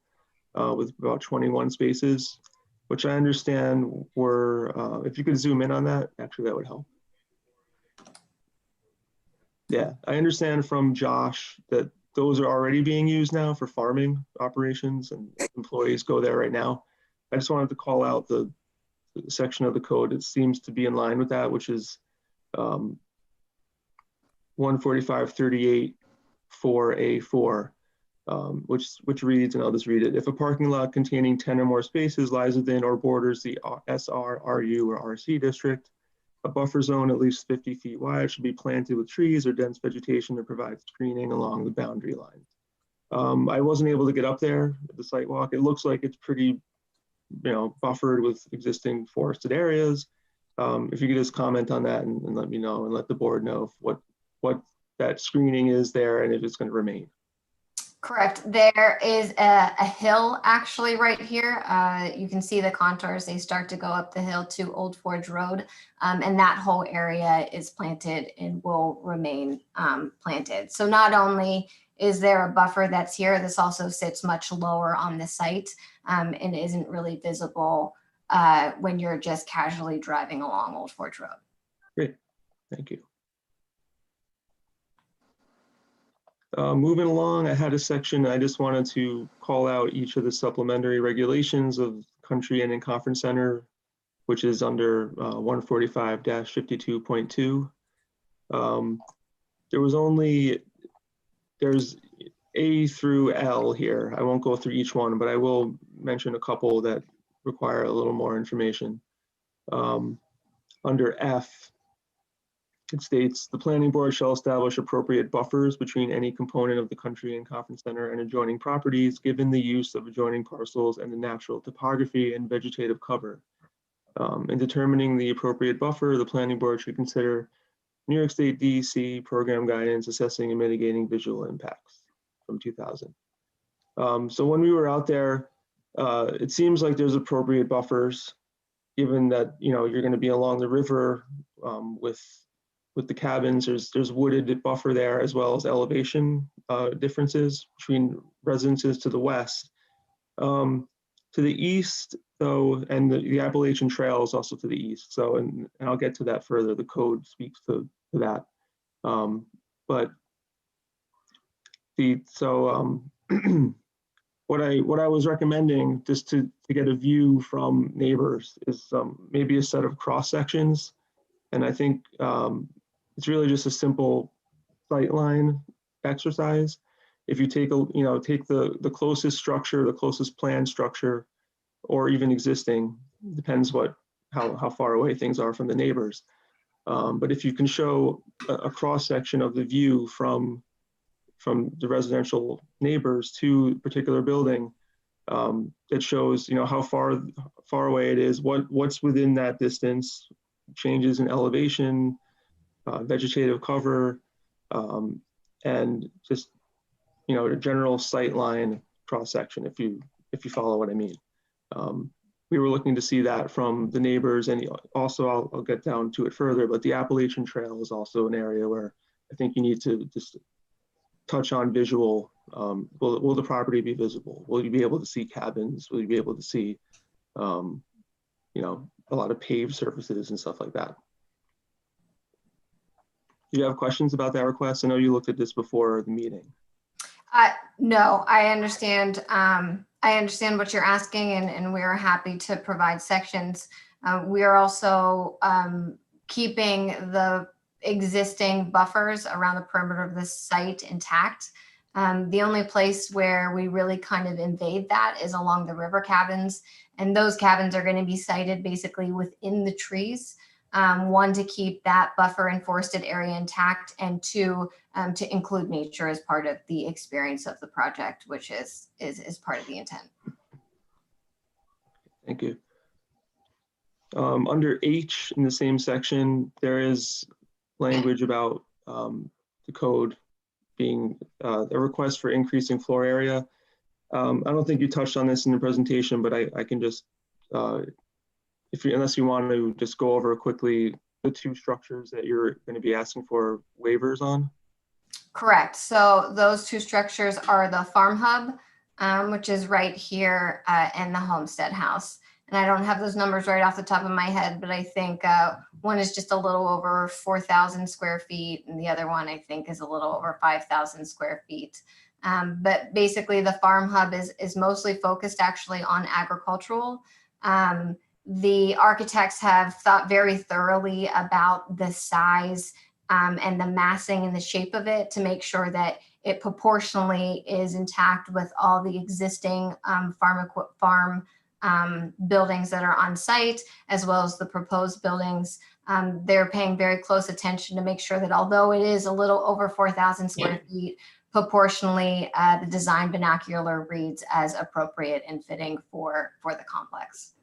with about 21 spaces, which I understand were, if you could zoom in on that, actually that would help. Yeah, I understand from Josh that those are already being used now for farming operations and employees go there right now. I just wanted to call out the section of the code that seems to be in line with that, which is 145-38 4A4, which reads, and I'll just read it. If a parking lot containing 10 or more spaces lies within or borders the SR, RU, or RC district, a buffer zone at least 50 feet wide should be planted with trees or dense vegetation to provide screening along the boundary line. I wasn't able to get up there at the site walk. It looks like it's pretty, buffered with existing forested areas. If you could just comment on that and let me know and let the board know what that screening is there and if it's going to remain. Correct. There is a hill actually right here. You can see the contours. They start to go up the hill to Old Forge Road, and that whole area is planted and will remain planted. So not only is there a buffer that's here, this also sits much lower on the site and isn't really visible when you're just casually driving along Old Forge Road. Great. Thank you. Moving along, I had a section, I just wanted to call out each of the supplementary regulations of country and in conference center, which is under 145-52.2. There's A through L here. I won't go through each one, but I will mention a couple that require a little more information. Under F, it states, the planning board shall establish appropriate buffers between any component of the country and conference center and adjoining properties, given the use of adjoining parcels and the natural topography and vegetative cover. In determining the appropriate buffer, the planning board should consider New York State DEC program guidance assessing and mitigating visual impacts from 2000. So when we were out there, it seems like there's appropriate buffers, given that you're going to be along the river with the cabins. There's wooded buffer there, as well as elevation differences between residences to the west. To the east, though, and the Appalachian Trail is also to the east. So, and I'll get to that further. The code speaks to that. But what I was recommending, just to get a view from neighbors, is maybe a set of cross sections, and I think it's really just a simple sightline exercise. If you take the closest structure, the closest planned structure, or even existing, depends how far away things are from the neighbors. But if you can show a cross section of the view from the residential neighbors to a particular building, It shows, how far away it is, what's within that distance, changes in elevation, vegetative cover, and just, a general sight line cross section, if you follow what I mean. We were looking to see that from the neighbors, and also I'll get down to it further, but the Appalachian Trail is also an area where I think you need to just touch on visual. Will the property be visible? Will you be able to see cabins? Will you be able to see, a lot of paved surfaces and stuff like that? Do you have questions about that request? I know you looked at this before the meeting. No, I understand. I understand what you're asking, and we are happy to provide sections. We are also keeping the existing buffers around the perimeter of the site intact. The only place where we really kind of invade that is along the river cabins, and those cabins are going to be sited basically within the trees. One, to keep that buffer and forested area intact, and two, to include nature as part of the experience of the project, which is part of the intent. Thank you. Under H in the same section, there is language about the code being a request for increasing floor area. I don't think you touched on this in the presentation, but I can just, unless you want to just go over quickly the two structures that you're going to be asking for waivers on. Correct. So those two structures are the farm hub, which is right here, and the homestead house. And I don't have those numbers right off the top of my head, but I think one is just a little over 4,000 square feet, and the other one I think is a little over 5,000 square feet. But basically the farm hub is mostly focused actually on agricultural. The architects have thought very thoroughly about the size and the massing and the shape of it to make sure that it proportionally is intact with all the existing farm buildings that are on site, as well as the proposed buildings. They're paying very close attention to make sure that although it is a little over 4,000 square feet, proportionally the design vernacular reads as appropriate and fitting for the complex.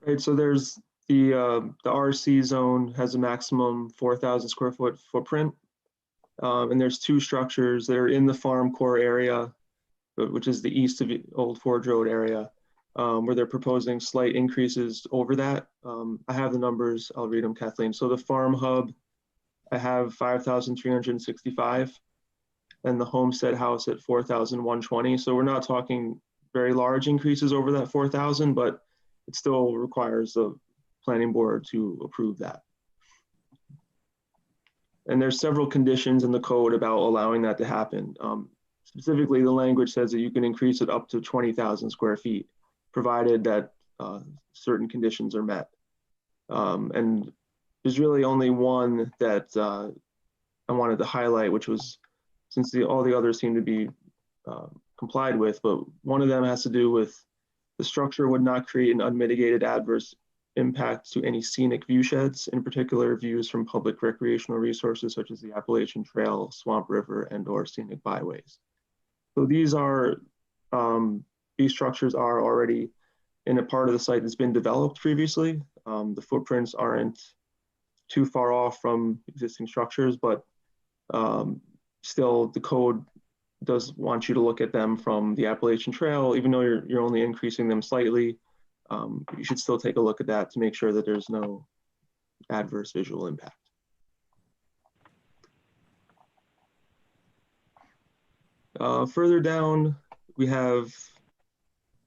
Right, so there's the RC zone has a maximum 4,000 square foot footprint. And there's two structures that are in the farm core area, which is the east of Old Forge Road area, where they're proposing slight increases over that. I have the numbers, I'll read them, Kathleen. So the farm hub, I have 5,365, and the homestead house at 4,120. So we're not talking very large increases over that 4,000, but it still requires the planning board to approve that. And there's several conditions in the code about allowing that to happen. Specifically, the language says that you can increase it up to 20,000 square feet, provided that certain conditions are met. And there's really only one that I wanted to highlight, which was, since all the others seem to be complied with, but one of them has to do with the structure would not create an unmitigated adverse impact to any scenic view sheds, in particular views from public recreational resources such as the Appalachian Trail, Swamp River, and/or scenic byways. So these structures are already in a part of the site that's been developed previously. The footprints aren't too far off from existing structures, but still the code does want you to look at them from the Appalachian Trail, even though you're only increasing them slightly. You should still take a look at that to make sure that there's no adverse visual impact. Further down, we have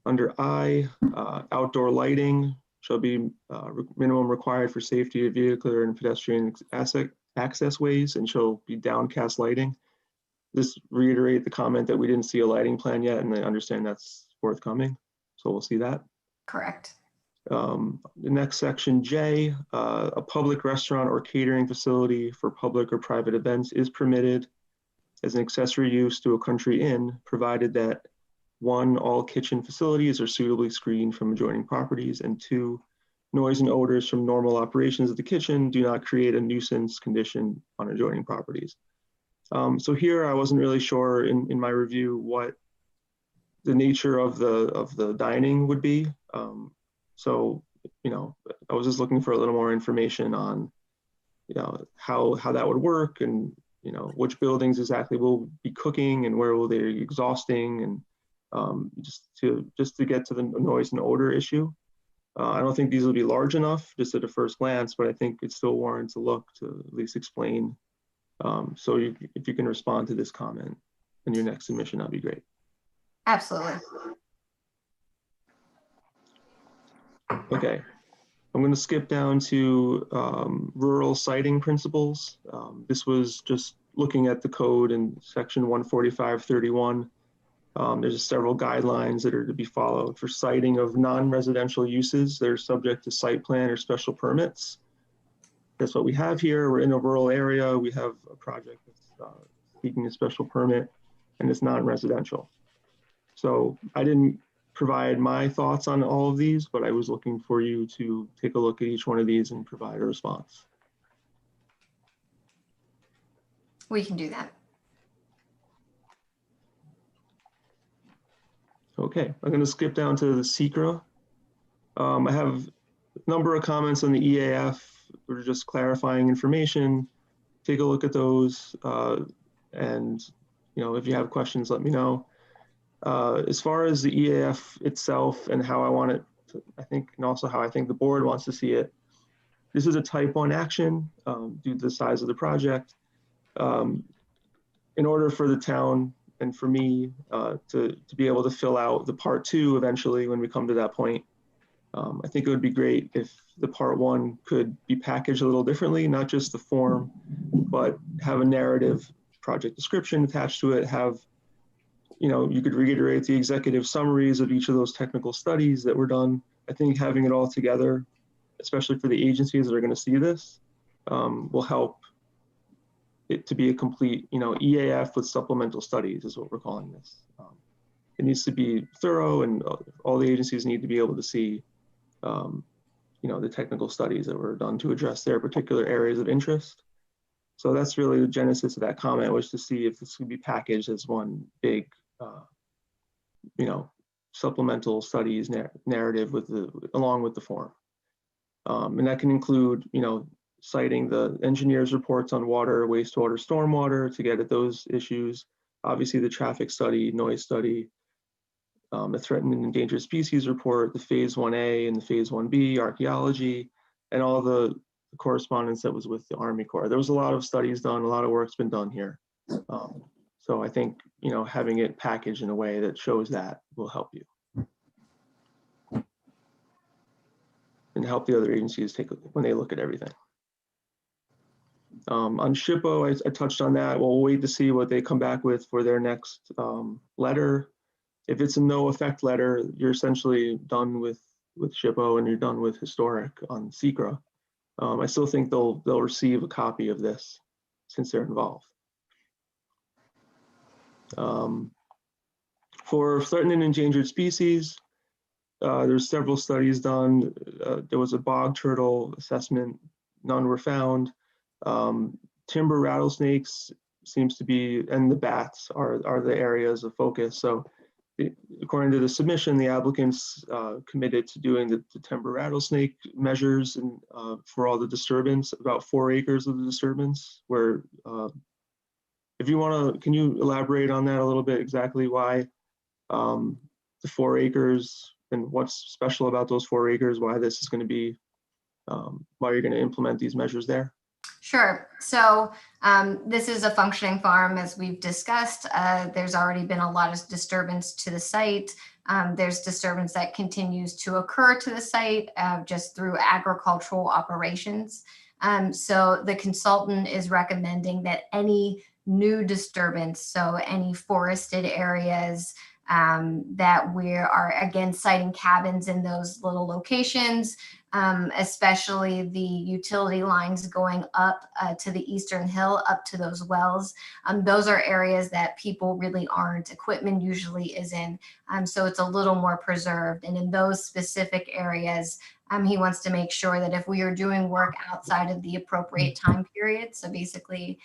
under I, outdoor lighting shall be minimum required for safety of vehicular and pedestrian access ways and shall be downcast lighting. Just reiterate the comment that we didn't see a lighting plan yet, and I understand that's forthcoming, so we'll see that. Correct. The next section, J, a public restaurant or catering facility for public or private events is permitted as an accessory use to a country inn, provided that 1, all kitchen facilities are suitably screened from adjoining properties, and 2, noise and odors from normal operations of the kitchen do not create a nuisance condition on adjoining properties. So here I wasn't really sure in my review what nature of the dining would be. So, I was just looking for a little more information on, how that would work, and, which buildings exactly will be cooking and where will they be exhausting, and just to get to the noise and odor issue. I don't think these will be large enough just at a first glance, but I think it still warrants a look to at least explain. So if you can respond to this comment in your next submission, that'd be great. Absolutely. Okay, I'm going to skip down to rural siting principles. This was just looking at the code in section 145.31. There's several guidelines that are to be followed for siting of non-residential uses that are subject to site plan or special permits. That's what we have here. We're in a rural area. We have a project that's seeking a special permit, and it's non-residential. So I didn't provide my thoughts on all of these, but I was looking for you to take a look at each one of these and provide a response. We can do that. Okay, I'm going to skip down to the SECRA. I have a number of comments on the EAF. We're just clarifying information. Take a look at those, and if you have questions, let me know. As far as the EAF itself and how I want it to, and also how I think the board wants to see it, this is a type 1 action due to the size of the project. In order for the town and for me to be able to fill out the part 2 eventually when we come to that point, I think it would be great if the part 1 could be packaged a little differently, not just the form, but have a narrative project description attached to it, have, you could reiterate the executive summaries of each of those technical studies that were done. I think having it all together, especially for the agencies that are going to see this, will help it to be a complete, EAF with supplemental studies is what we're calling this. It needs to be thorough, and all the agencies need to be able to see, the technical studies that were done to address their particular areas of interest. So that's really the genesis of that comment, was to see if this could be packaged as one big, supplemental studies narrative along with the form. And that can include, citing the engineer's reports on water, wastewater, stormwater to get at those issues. Obviously the traffic study, noise study, the threatened and endangered species report, the phase 1A and the phase 1B, archaeology, and all the correspondence that was with the Army Corps. There was a lot of studies done, a lot of work's been done here. So I think, having it packaged in a way that shows that will help you. And help the other agencies when they look at everything. On SHPO, I touched on that. We'll wait to see what they come back with for their next letter. If it's a no effect letter, you're essentially done with SHPO and you're done with historic on SECRA. I still think they'll receive a copy of this since they're involved. For threatened and endangered species, there's several studies done. There was a bog turtle assessment, none were found. Timber rattlesnakes seems to be, and the bats are the areas of focus. So according to the submission, the applicants committed to doing the timber rattlesnake measures and for all the disturbance, about 4 acres of the disturbance, where if you want to, can you elaborate on that a little bit, exactly why the 4 acres and what's special about those 4 acres, why this is going to be, why you're going to implement these measures there? Sure. So this is a functioning farm, as we've discussed. There's already been a lot of disturbance to the site. There's disturbance that continues to occur to the site just through agricultural operations. So the consultant is recommending that any new disturbance, so any forested areas that we are again citing cabins in those little locations, especially the utility lines going up to the eastern hill, up to those wells. Those are areas that people really aren't, equipment usually is in. So it's a little more preserved. And in those specific areas, he wants to make sure that if we are doing work outside of the appropriate time period, so basically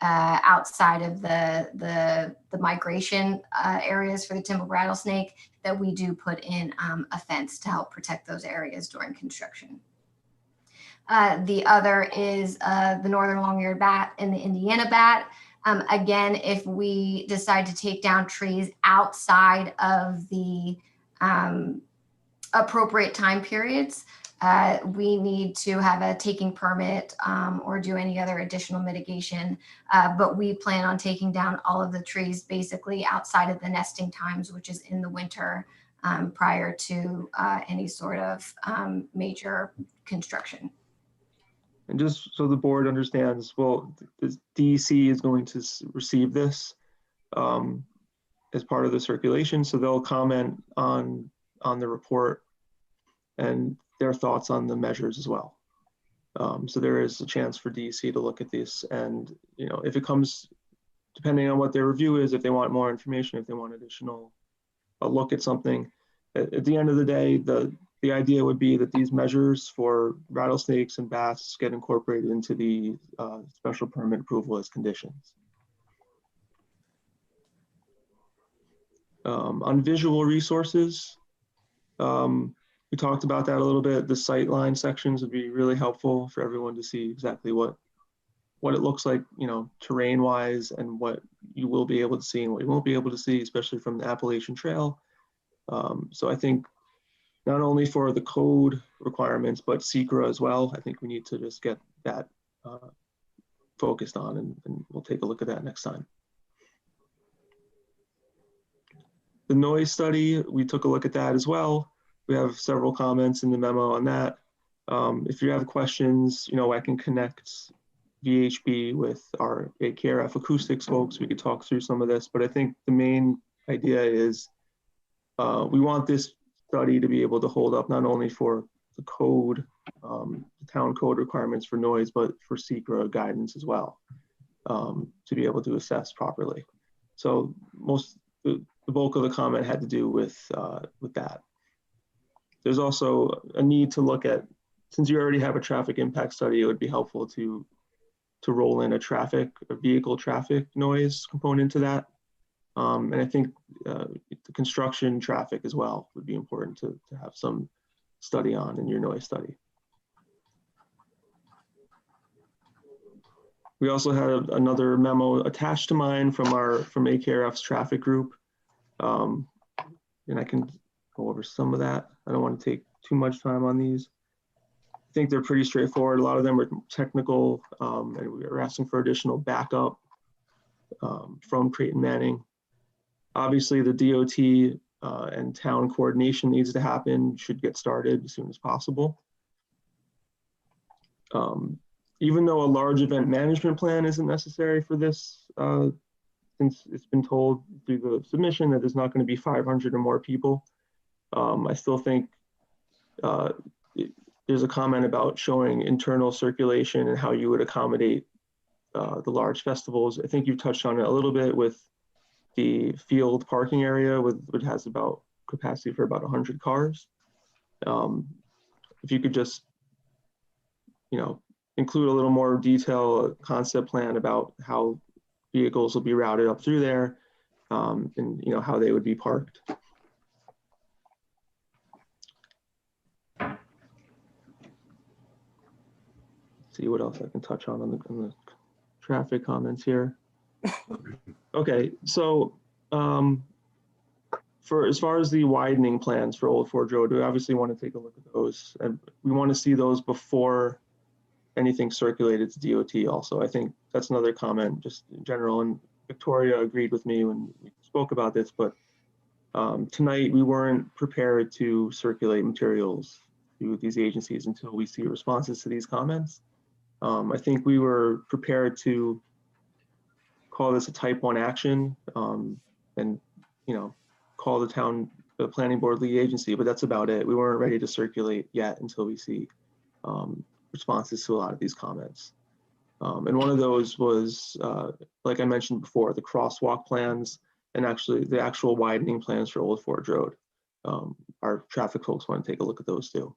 outside of the migration areas for the timber rattlesnake, that we do put in a fence to help protect those areas during construction. The other is the northern long-eared bat and the Indiana bat. Again, if we decide to take down trees outside of the appropriate time periods, we need to have a taking permit or do any other additional mitigation. But we plan on taking down all of the trees basically outside of the nesting times, which is in the winter, prior to any sort of major construction. And just so the board understands, well, the DEC is going to receive this as part of the circulation, so they'll comment on the report and their thoughts on the measures as well. So there is a chance for DEC to look at this, and if it comes, depending on what their review is, if they want more information, if they want additional look at something, at the end of the day, the idea would be that these measures for rattlesnakes and bats get incorporated into the special permit approval as conditions. On visual resources, we talked about that a little bit. The sightline sections would be really helpful for everyone to see exactly what it looks like, terrain-wise, and what you will be able to see and what you won't be able to see, especially from the Appalachian Trail. So I think not only for the code requirements, but SECRA as well, I think we need to just get that focused on, and we'll take a look at that next time. The noise study, we took a look at that as well. We have several comments in the memo on that. If you have questions, I can connect VHB with our AKRF acoustics folks. We could talk through some of this, but I think the main idea is we want this study to be able to hold up not only for the code, the town code requirements for noise, but for SECRA guidance as well, to be able to assess properly. So the bulk of the comment had to do with that. There's also a need to look at, since you already have a traffic impact study, it would be helpful to roll in a vehicle traffic noise component to that. And I think the construction traffic as well would be important to have some study on in your noise study. We also had another memo attached to mine from AKRF's traffic group. And I can go over some of that. I don't want to take too much time on these. I think they're pretty straightforward. A lot of them are technical, and we are asking for additional backup from Creighton Manning. Obviously, the DOT and town coordination needs to happen, should get started as soon as possible. Even though a large event management plan isn't necessary for this, since it's been told through the submission that there's not going to be 500 or more people, I still think there's a comment about showing internal circulation and how you would accommodate the large festivals. I think you've touched on it a little bit with the field parking area, which has about capacity for about 100 cars. If you could just, include a little more detail, concept plan about how vehicles will be routed up through there, and how they would be parked. See what else I can touch on the traffic comments here. Okay, so as far as the widening plans for Old Forge Road, we obviously want to take a look at those, and we want to see those before anything circulated to DOT also. I think that's another comment just in general, and Victoria agreed with me when we spoke about this, but tonight we weren't prepared to circulate materials to these agencies until we see responses to these comments. I think we were prepared to call this a type 1 action, and call the planning board lead agency, but that's about it. We weren't ready to circulate yet until we see responses to a lot of these comments. And one of those was, like I mentioned before, the crosswalk plans, and actually the actual widening plans for Old Forge Road. Our traffic folks want to take a look at those too.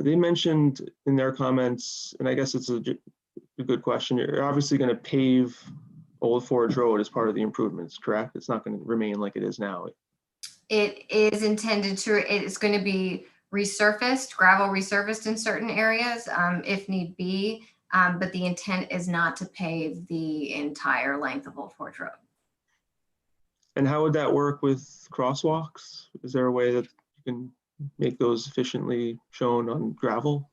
They mentioned in their comments, and I guess it's a good question. You're obviously going to pave Old Forge Road as part of the improvements, correct? It's not going to remain like it is now. It is intended to, it's going to be resurfaced, gravel resurfaced in certain areas if need be. But the intent is not to pave the entire length of Old Forge Road. And how would that work with crosswalks? Is there a way that you can make those efficiently shown on gravel?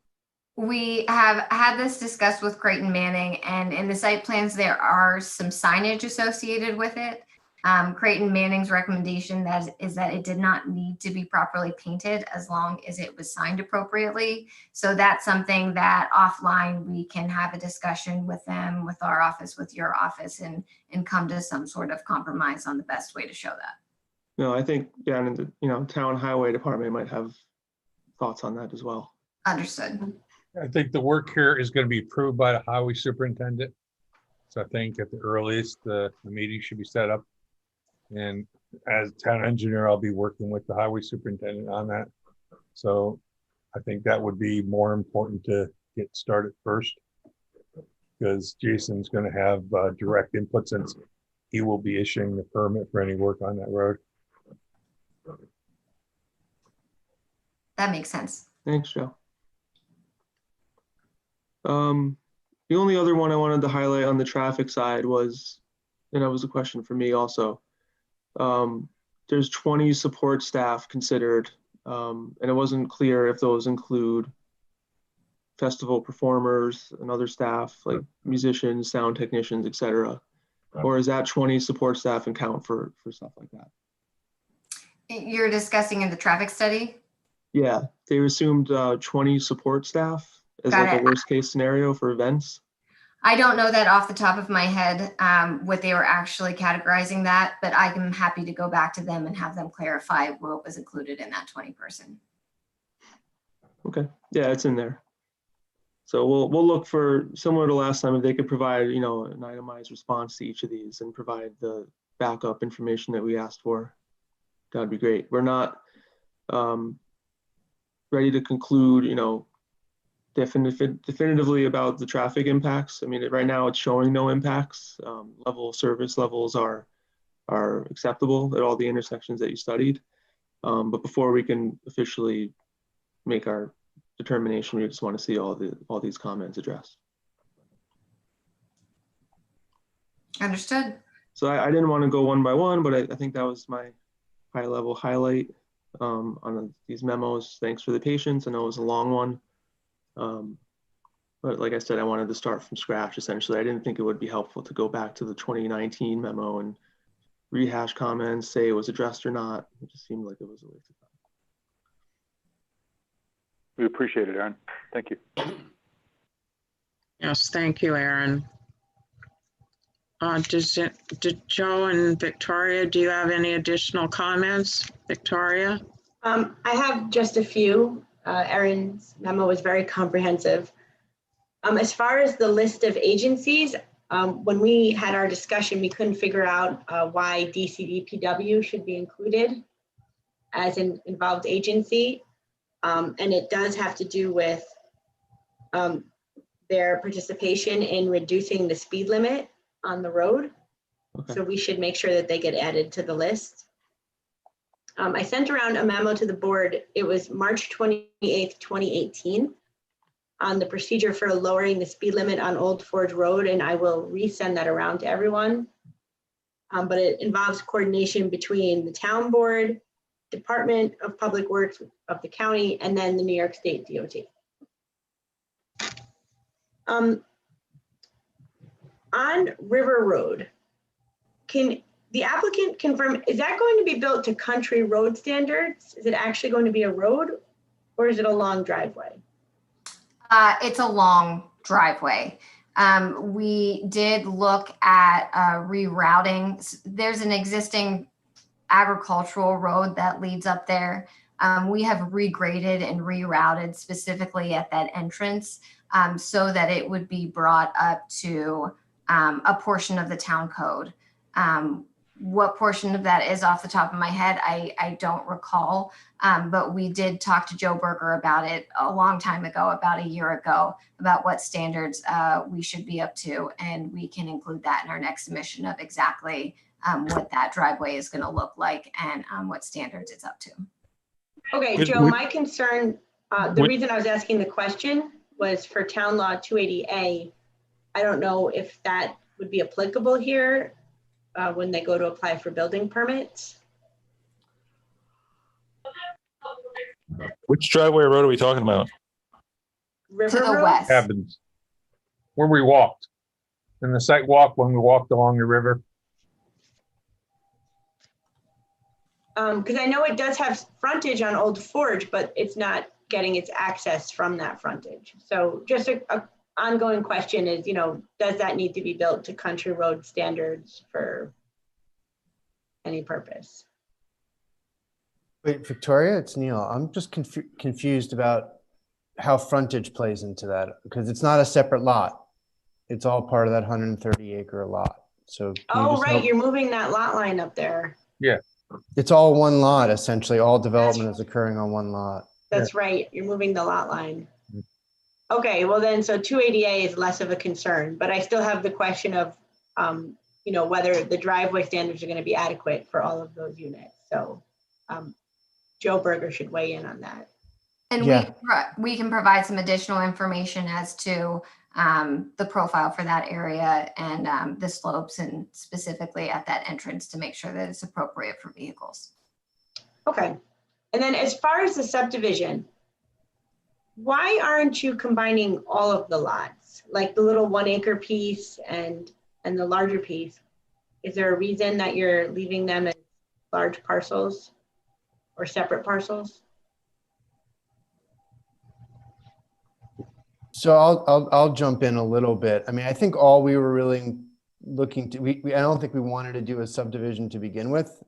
We have had this discussed with Creighton Manning, and in the site plans, there are some signage associated with it. Creighton Manning's recommendation is that it did not need to be properly painted as long as it was signed appropriately. So that's something that offline we can have a discussion with them, with our office, with your office, and come to some sort of compromise on the best way to show that. No, I think down in the town highway department might have thoughts on that as well. Understood. I think the work here is going to be approved by the highway superintendent. So I think at the earliest, the meeting should be set up. And as town engineer, I'll be working with the highway superintendent on that. So I think that would be more important to get started first, because Jason's going to have direct input since he will be issuing the permit for any work on that road. That makes sense. Thanks, Joe. The only other one I wanted to highlight on the traffic side was, and that was a question for me also. There's 20 support staff considered, and it wasn't clear if those include festival performers and other staff like musicians, sound technicians, etc. Or is that 20 support staff and count for stuff like that? You're discussing in the traffic study? Yeah, they assumed 20 support staff as Got like it. a worst case scenario for events. I don't know that off the top of my head, what they were actually categorizing that, but I'm happy to go back to them and have them clarify what was included in that 20 person. Okay, yeah, it's in there. So we'll look for, similar to last time, if they could provide, an itemized response to each of these and provide the backup information that we asked for. That'd be great. We're not ready to conclude, definitively about the traffic impacts. I mean, right now it's showing no impacts. Level of service levels are acceptable at all the intersections that you studied. But before we can officially make our determination, we just want to see all these comments addressed. Understood. So I didn't want to go one by one, but I think that was my high level highlight on these memos. Thanks for the patience. I know it was a long one. But like I said, I wanted to start from scratch, essentially. I didn't think it would be helpful to go back to the 2019 memo and rehash comments, say it was addressed or not. It just seemed like it was a waste of time. We appreciate it, Aaron. Thank you. Yes, thank you, Aaron. Did Joe and Victoria, do you have any additional comments? Victoria? I have just a few. Aaron's memo was very comprehensive. As far as the list of agencies, when we had our discussion, we couldn't figure out why DCDPW should be included as an involved agency. And it does have to do with their participation in reducing the speed limit on the road. Okay. So we should make sure that they get added to the list. I sent around a memo to the board. It was March 28th, 2018 on the procedure for lowering the speed limit on Old Forge Road, and I will resend that around to everyone. But it involves coordination between the town board, Department of Public Works of the county, and then the New York State DOT. On River Road, can the applicant confirm, is that going to be built to country road standards? Is it actually going to be a road, or is it a long driveway? It's a long driveway. We did look at rerouting. There's an existing agricultural road that leads up there. We have regraded and rerouted specifically at that entrance so that it would be brought up to a portion of the town code. What portion of that is off the top of my head, I don't recall. But we did talk to Joe Berger about it a long time ago, about a year ago, about what standards we should be up to. And we can include that in our next submission of exactly what that driveway is going to look like and what standards it's up to. Okay, Would- Joe, would- my concern, the would- reason I was asking the question was for Town Law 280A. I don't know if that would be applicable here when they go to apply for building permits. Which driveway road are we talking about? River To the Road? west. Cabins. Where we walked. In the site walk, when we walked along the river. Because I know it does have frontage on Old Forge, but it's not getting its access from that frontage. So just a ongoing question is, does that need to be built to country road standards for any purpose? Wait, Victoria, it's Neil. I'm just confused about how frontage plays into that, because it's not a separate lot. It's all part of that 130-acre lot. So can you Oh, just right, help- you're moving that lot line up there. Yeah. It's all one lot, essentially. All development is occurring on one lot. That's right, you're moving the lot line. Okay, well then, so 280A is less of a concern, but I still have the question of, whether the driveway standards are going to be adequate for all of those units. So Joe Berger should weigh in on that. And Yeah. we can provide some additional information as to the profile for that area and the slopes and specifically at that entrance to make sure that it's appropriate for vehicles. Okay, and then as far as the subdivision, why aren't you combining all of the lots? Like the little 1 acre piece and the larger piece? Is there a reason that you're leaving them as large parcels or separate parcels? So I'll jump in a little bit. I mean, I think all we were really looking to, I don't think we wanted to do a subdivision to begin with.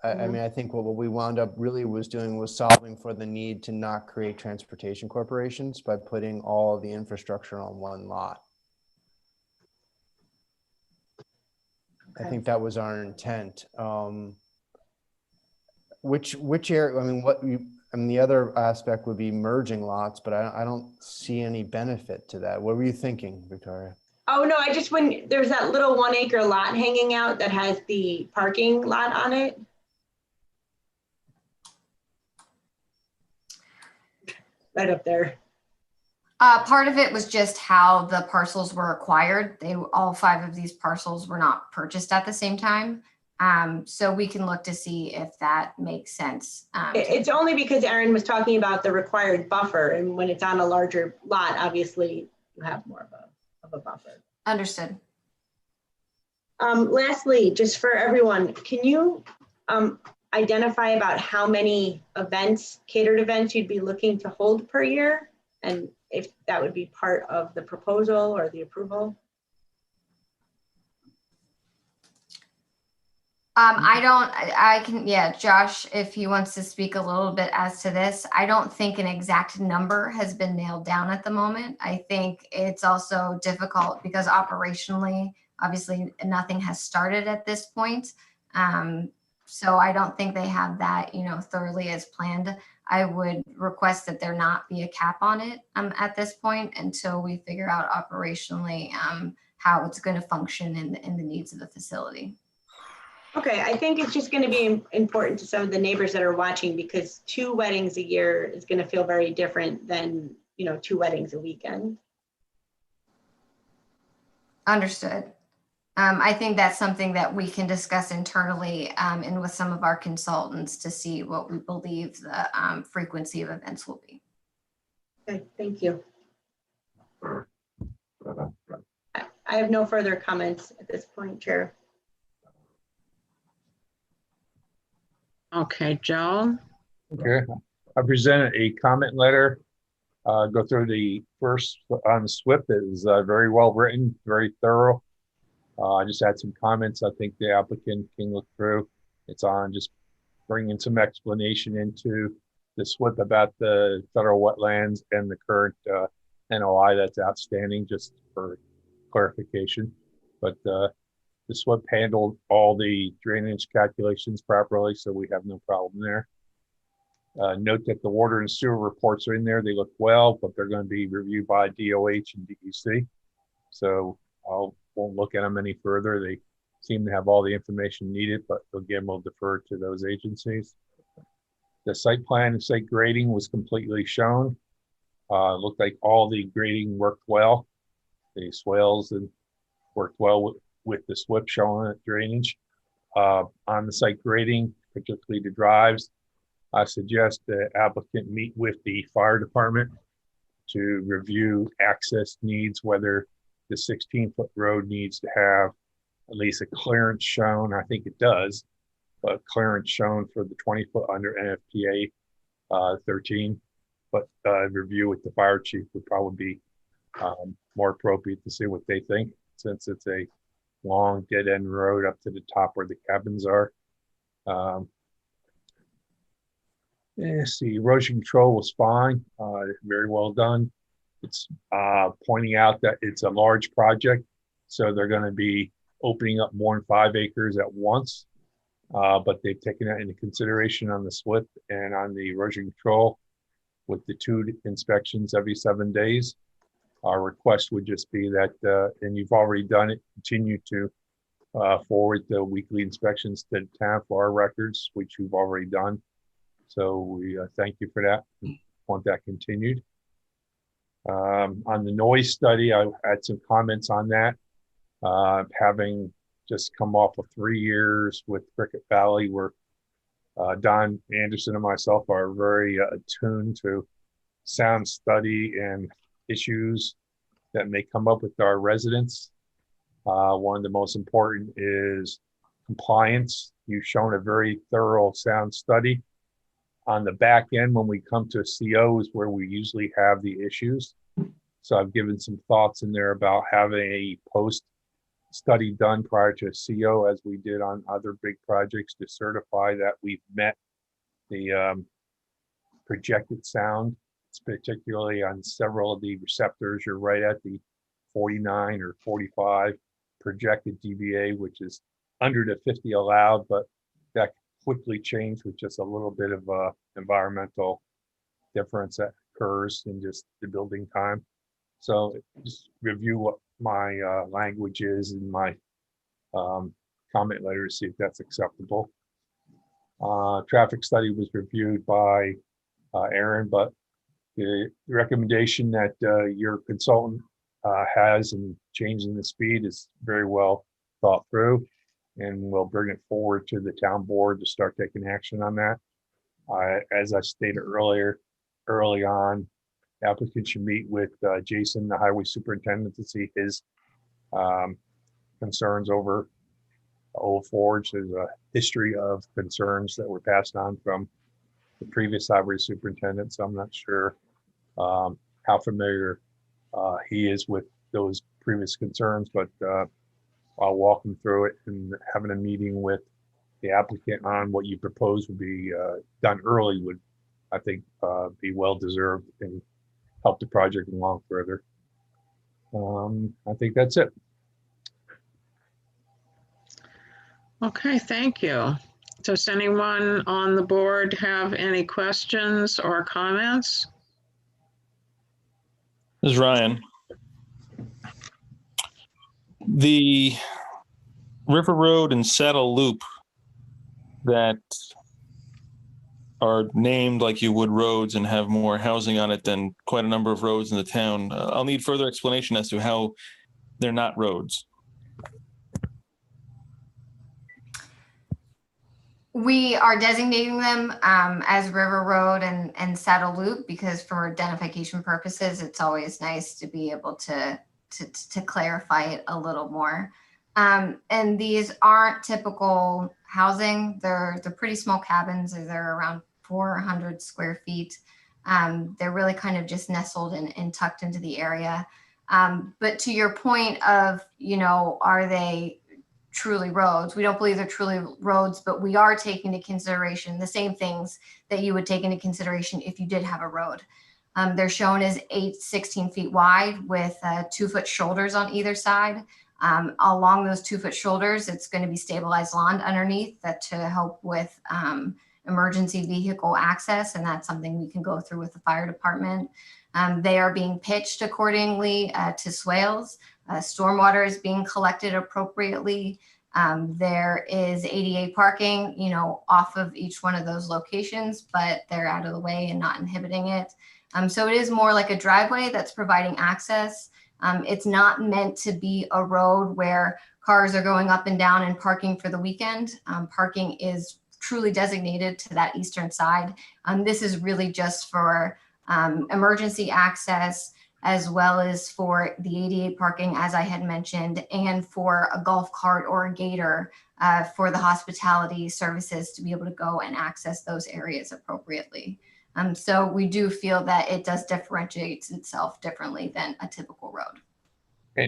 I mean, I think what we wound up really was doing was solving for the need to not create transportation corporations by putting all of the infrastructure on one lot. I think that was our intent. Which area, I mean, the other aspect would be merging lots, but I don't see any benefit to that. What were you thinking, Victoria? Oh, no, when there's that little 1 acre lot hanging out that has the parking lot on it. Right up there. Part of it was just how the parcels were acquired. All 5 of these parcels were not purchased at the same time. So we can look to see if that makes sense. It's only because Aaron was talking about the required buffer, and when it's on a larger lot, obviously you have more of a buffer. Understood. Lastly, just for everyone, can you identify about how many catered events you'd be looking to hold per year? And if that would be part of the proposal or the approval? Josh, if he wants to speak a little bit as to this, I don't think an exact number has been nailed down at the moment. I think it's also difficult because operationally, obviously nothing has started at this point. So I don't think they have that, thoroughly as planned. I would request that there not be a cap on it at this point until we figure out operationally how it's going to function in the needs of the facility. Okay, I think it's just going to be important to some of the neighbors that are watching, because 2 weddings a year is going to feel very different than, 2 weddings a weekend. Understood. I think that's something that we can discuss internally and with some of our consultants to see what we believe the frequency of events will be. Okay, thank you. I have no further comments at this point, Chair. Okay, Joe? Okay, I presented a comment letter. Go through the first on the SWIP. It was very well written, very thorough. I just had some comments I think the applicant can look through. It's on just bringing some explanation into the SWIP about the federal wetlands and the current NOI that's outstanding, just for clarification. But The SWIP handled all the drainage calculations properly, so we have no problem there. Note that the water and sewer reports are in there. They look well, but they're going to be reviewed by DOH and DEC. So I won't look at them any further. They seem to have all the information needed, but again, we'll defer to those agencies. The site plan and site grading was completely shown. Looked like all the grading worked well. The swales and worked well with the SWIP showing it drainage. On the site grading, particularly the drives, I suggest the applicant meet with the fire department to review access needs, whether the 16-foot road needs to have at least a clearance shown. I think it does, but clearance shown for the 20-foot under NFPA 13. But review with the fire chief would probably be more appropriate to see what they think, since it's a long dead end road up to the top where the cabins are. Let's see, erosion control was fine, very well done. It's pointing out that it's a large project, so they're going to be opening up more than 5 acres at once, but they've taken that into consideration on the SWIP and on the erosion control with the 2 inspections every 7 days. Our request would just be that, and you've already done it, continue to forward the weekly inspections to the town for our records, which you've already done. So we thank you for that. We want that continued. On the noise study, I had some comments on that. Having just come off of 3 years with Cricket Valley, where Don Anderson and myself are very attuned to sound study and issues that may come up with our residents. One of the most important is compliance. You've shown a very thorough sound study. On the back end, when we come to CO is where we usually have the issues. So I've given some thoughts in there about having a post study done prior to a CO, as we did on other big projects, to certify that we've met the projected sound. It's particularly on several of the receptors. You're right at the 49 or 45 projected dBA, which is under the 50 allowed, but that quickly change with just a little bit of environmental difference that occurs in just the building time. So just review what my language is in my comment letter to see if that's acceptable. Traffic study was reviewed by Aaron, but the recommendation that your consultant has in changing the speed is very well thought through, and we'll bring it forward to the town board to start taking action on that. As I stated earlier, early on, the applicant should meet with Jason, the highway superintendent, to see his concerns over Old Forge. There's a history of concerns that were passed on from the previous highway superintendent, so I'm not sure how familiar he is with those previous concerns, but I'll walk him through it, and having a meeting with the applicant on what you propose would be done early would, I think, be well deserved and help the project along further. I think that's it. Okay, thank you. Does anyone on the board have any questions or comments? This is Ryan. The River Road and Saddle Loop that are named like you would roads and have more housing on it than quite a number of roads in the town. I'll need further explanation as to how they're not roads. We are designating them as River Road and Saddle Loop because for identification purposes, it's always nice to be able to clarify it a little more. And these aren't typical housing. They're pretty small cabins. They're around 400 square feet. They're really kind of just nestled and tucked into the area. But to your point of, are they truly roads? We don't believe they're truly roads, but we are taking into consideration the same things that you would take into consideration if you did have a road. They're shown as 16 feet wide with 2-foot shoulders on either side. Along those 2-foot shoulders, it's going to be stabilized lawn underneath that to help with emergency vehicle access. And that's something we can go through with the fire department. They are being pitched accordingly to swales. Stormwater is being collected appropriately. There is ADA parking, off of each one of those locations, but they're out of the way and not inhibiting it. So it is more like a driveway that's providing access. It's not meant to be a road where cars are going up and down and parking for the weekend. Parking is truly designated to that eastern side. This is really just for emergency access, as well as for the ADA parking, as I had mentioned, and for a golf cart or a gator for the hospitality services to be able to go and access those areas appropriately. So we do feel that it does differentiate itself differently than a typical road.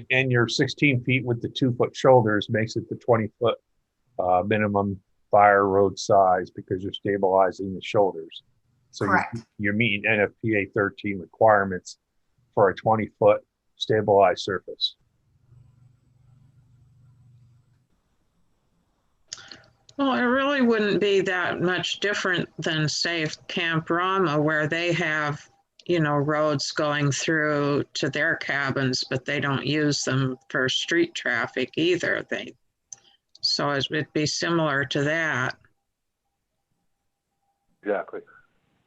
And your 16 feet with the 2-foot shoulders makes it the 20-foot minimum fire road size because you're stabilizing the shoulders. So Correct. you're meeting NFPA 13 requirements for a 20-foot stabilized surface. Well, it really wouldn't be that much different than, say, Camp Rama, where they have, roads going through to their cabins, but they don't use them for street traffic either. So it'd be similar to that. Exactly.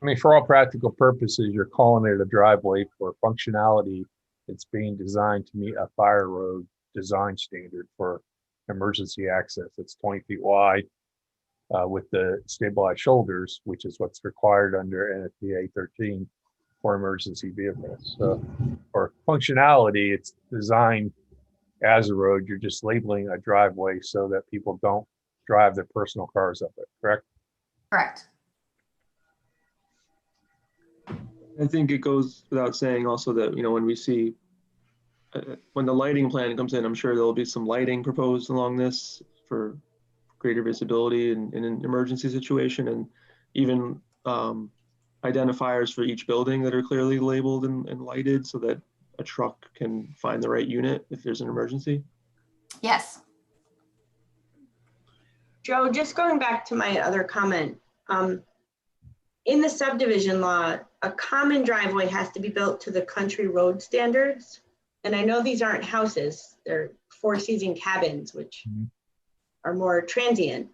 I mean, for all practical purposes, you're calling it a driveway for functionality. It's being designed to meet a fire road design standard for emergency access. It's 20 feet wide with the stabilized shoulders, which is what's required under NFPA 13 for emergency vehicles. So for functionality, it's designed as a road. You're just labeling a driveway so that people don't drive their personal cars up it, correct? Correct. I think it goes without saying also that, when we see, when the lighting plan comes in, I'm sure there'll be some lighting proposed along this for greater visibility in an emergency situation, and even identifiers for each building that are clearly labeled and lighted so that a truck can find the right unit if there's an emergency. Yes. Joe, just going back to my other comment, in the subdivision law, a common driveway has to be built to the country road standards. And I know these aren't houses, they're 4-season cabins, which are more transient.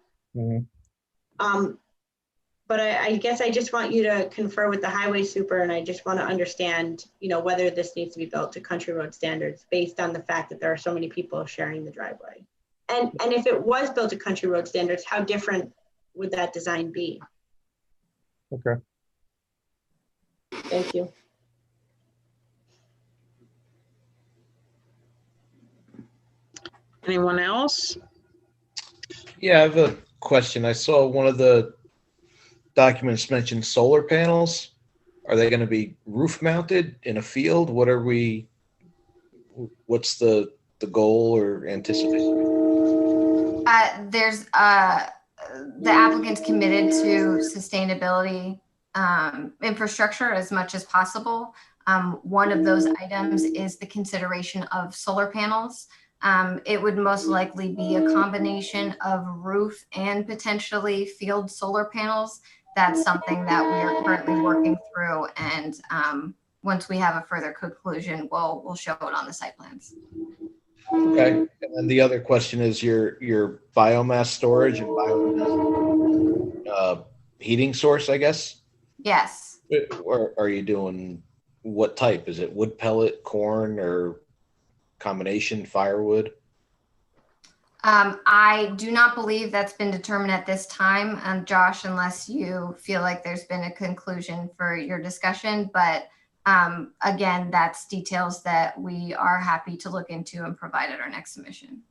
But I guess I just want you to confer with the highway super, and I just want to understand, whether this needs to be built to country road standards based on the fact that there are so many people sharing the driveway. And if it was built to country road standards, how different would that design be? Okay. Thank you. Anyone else? Yeah, I have a question. I saw one of the documents mentioned solar panels. Are they going to be roof mounted in a field? What's the goal or anticipation? There's the applicant's committed to sustainability infrastructure as much as possible. One of those items is the consideration of solar panels. It would most likely be a combination of roof and potentially field solar panels. That's something that we are currently working through, and once we have a further conclusion, we'll show it on the site plans. Okay, and then the other question is your biomass storage and biomass heating source, I guess? Yes. Or are you doing, what type? Is it wood pellet, corn, or combination firewood? I do not believe that's been determined at this time, Josh, unless you feel like there's been a conclusion for your discussion. But again, that's details that we are happy to look into and provide at our next submission.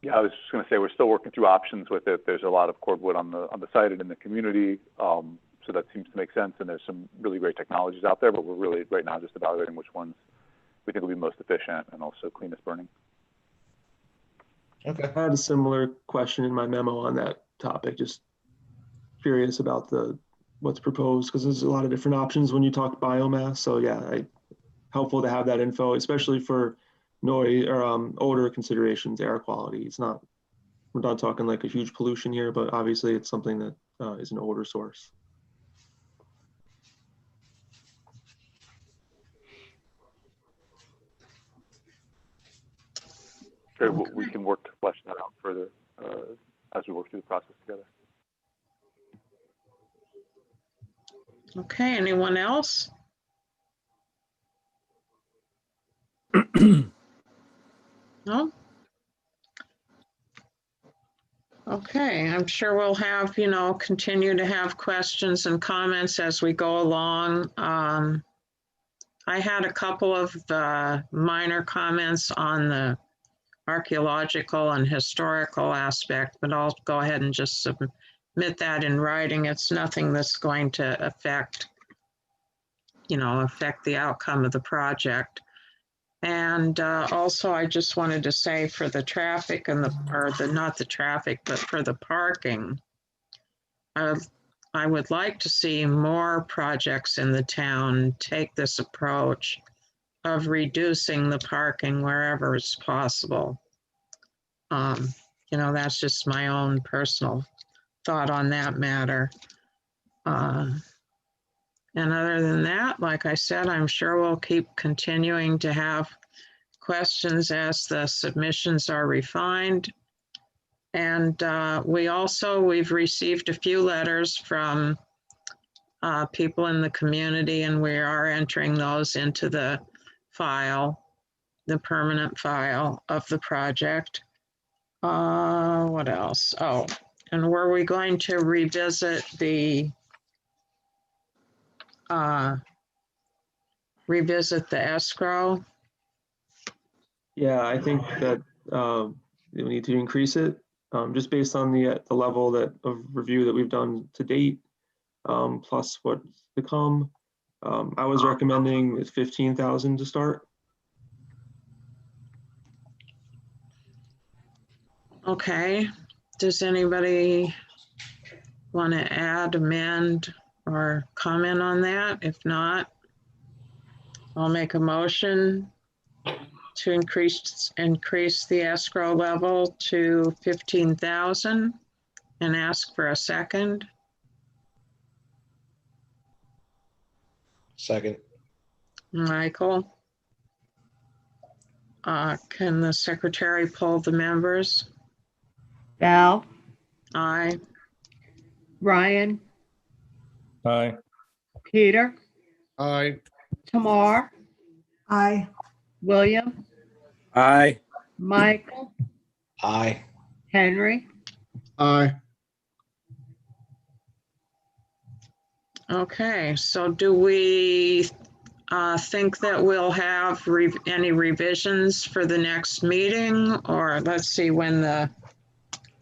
Yeah, I was just going to say we're still working through options with it. There's a lot of cordwood on the site and in the community, so that seems to make sense. And there's some really great technologies out there, but we're really right now just evaluating which ones we think will be most efficient and also cleanest burning. Okay. I had a similar question in my memo on that topic. Just curious about what's proposed, because there's a lot of different options when you talk biomass. So yeah, helpful to have that info, especially for noise or odor considerations, air quality. It's not, we're not talking like a huge pollution here, but obviously it's something that is an odor source. Okay, we can work to flesh that out further as we work through the process together. Okay, anyone else? No? Okay, I'm sure we'll have, continue to have questions and comments as we go along. I had a couple of minor comments on the archaeological and historical aspect, but I'll go ahead and just submit that in writing. It's nothing that's going to affect the outcome of the project. And also, I just wanted to say for the traffic and not the traffic, but for the parking, I would like to see more projects in the town take this approach of reducing the parking wherever it's possible. That's just my own personal thought on that matter. And other than that, like I said, I'm sure we'll keep continuing to have questions as the submissions are refined. And we've received a few letters from people in the community, and we are entering those into the file, the permanent file of the project. What else? Oh, and were we going to revisit the escrow? Yeah, I think that we need to increase it just based on the level of review that we've done to date, plus what's to come. I was recommending 15,000 to start. Okay. Does anybody want to add, amend, or comment on that? If not, I'll make a motion to increase the escrow level to 15,000 and ask for a second. Second. Michael. Can the secretary poll the members? Val, Aye. Ryan, Aye. Peter, Aye. Tamar, Aye. William, Aye. Michael, Aye. Henry. Aye. Okay, so do we think that we'll have any revisions for the next meeting? Or let's see when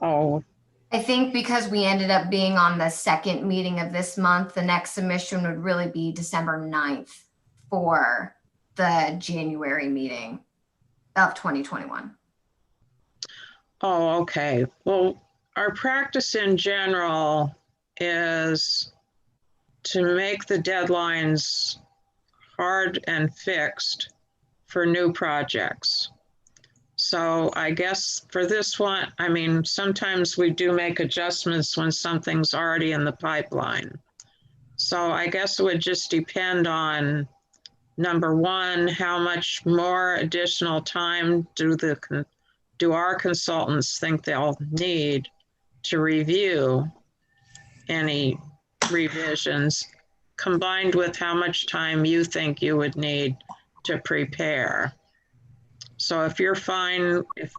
I think because we ended up being on the second meeting of this month, the next submission would really be December 9th for the January meeting of 2021. Oh, okay. Well, our practice in general is to make the deadlines hard and fixed for new projects. So I guess for this one, sometimes we do make adjustments when something's already in the pipeline. So I guess it would just depend on, number one, how much more additional time do our consultants think they'll need to review any revisions, combined with how much time you think you would need to prepare. So if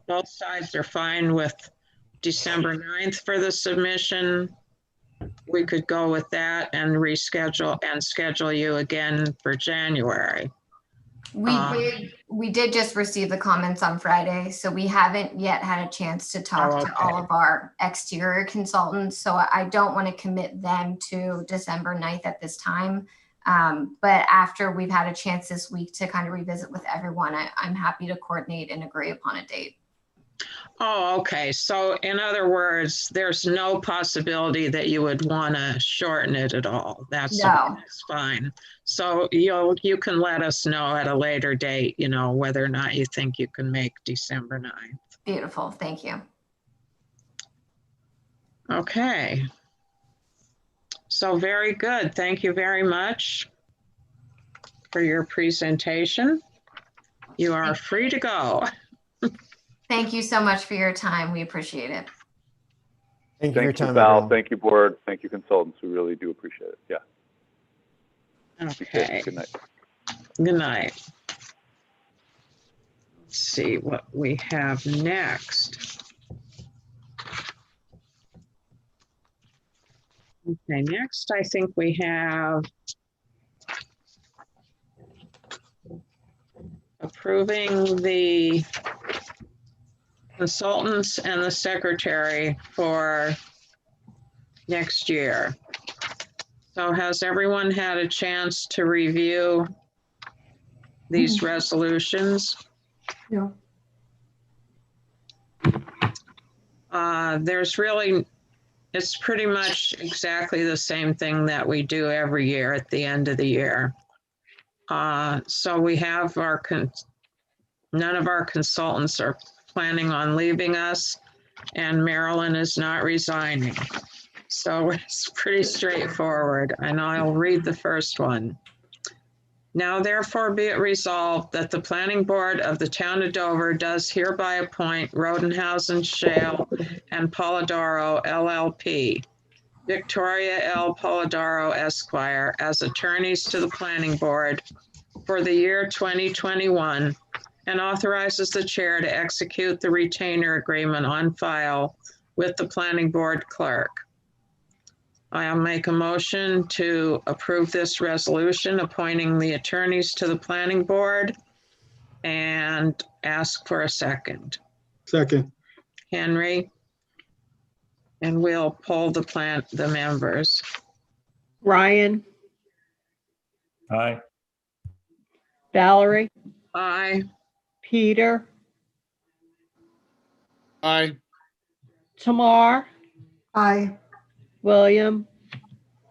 both sides are fine with December 9th for the submission, we could go with that and schedule you again for January. We did just receive the comments on Friday, so we haven't yet had a chance to talk to all of our exterior consultants. So I don't want to commit them to December 9th at this time. But after we've had a chance this week to kind of revisit with everyone, I'm happy to coordinate and agree upon a date. Oh, okay. So in other words, there's no possibility that you would want to shorten it at all. That's No. fine. So you can let us know at a later date, whether or not you think you can make December 9th. Beautiful. Thank you. Okay. So very good. Thank you very much for your presentation. You are free to go. Thank you so much for your time. We appreciate it. Thank you for your Thank you, time, Val. everyone. Thank you, board. Thank you, consultants. We really do appreciate it. Yeah. Okay. Good night. Good night. Let's see what we have next. Okay, next I think we have approving the consultants and the secretary for next year. So has everyone had a chance to review these resolutions? Yeah. It's pretty much exactly the same thing that we do every year at the end of the year. So we have none of our consultants are planning on leaving us, and Marilyn is not resigning. So it's pretty straightforward, and I'll read the first one. Now therefore be it resolved that the planning board of the town of Dover does hereby appoint Rodenhausen, Shale, and Polidoro LLP, Victoria L. Polidoro Esquire, as attorneys to the planning board for the year 2021, and authorizes the chair to execute the retainer agreement on file with the planning board clerk. I'll make a motion to approve this resolution appointing the attorneys to the planning board and ask for a second. Second. Henry? And we'll poll the members. Ryan, Aye. Valerie, Aye. Peter, Aye. Tamar, Aye. William,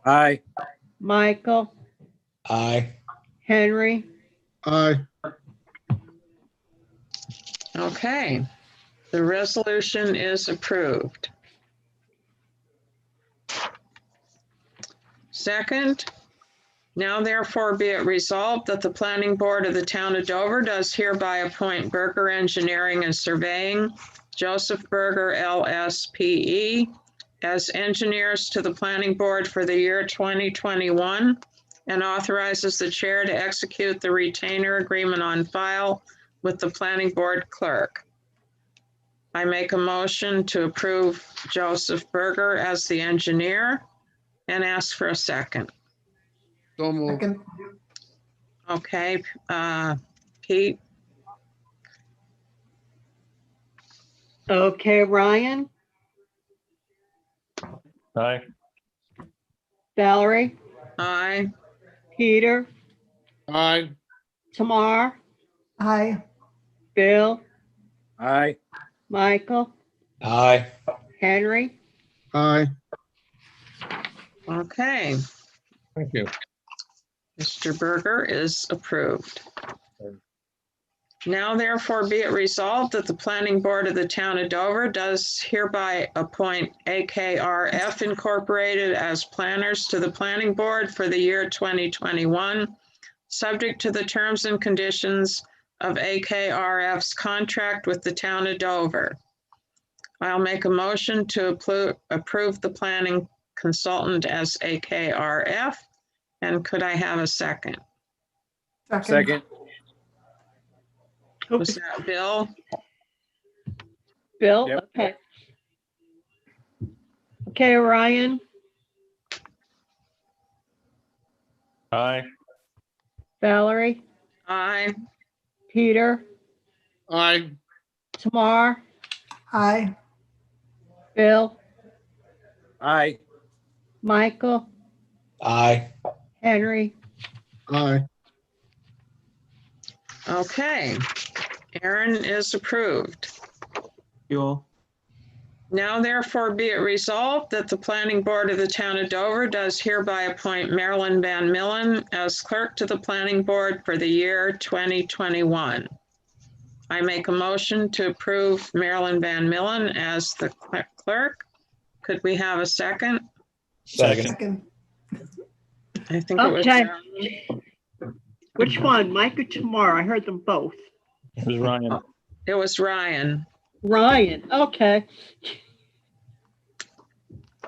Aye. Michael, Aye. Henry. Aye. Okay, the resolution is approved. Second, now therefore be it resolved that the planning board of the town of Dover does hereby appoint Berger Engineering and Surveying, Joseph Berger LSPE, as engineers to the planning board for the year 2021, and authorizes the chair to execute the retainer agreement on file with the planning board clerk. I make a motion to approve Joseph Berger as the engineer and ask for a second. So moved. Second. Okay, Pete? Okay, Ryan, Aye. Valerie, Aye. Peter, Aye. Tamar, Aye. Bill, Aye. Michael, Aye. Henry. Aye. Okay, Thank you. Mr. Berger is approved. Now therefore be it resolved that the planning board of the town of Dover does hereby appoint AKRF Incorporated as planners to the planning board for the year 2021, subject to the terms and conditions of AKRF's contract with the town of Dover. I'll make a motion to approve the planning consultant as AKRF. And could I have a second? Second. Was that Bill? Bill, Yep. okay. Okay, Ryan, Aye. Valerie, Aye. Peter, Aye. Tamar, Aye. Bill, Aye. Michael, Aye. Henry. Aye. Okay, Aaron is approved. You all. Now therefore be it resolved that the Planning Board of the Town of Dover does hereby appoint Marilyn Van Millen as clerk to the Planning Board for the year 2021. I make a motion to approve Marilyn Van Millen as the clerk. Could we have a second? Second. I think it was. Okay. Which one, Mike or Tamara? I heard them both. It was Ryan. It was Ryan. Ryan, okay.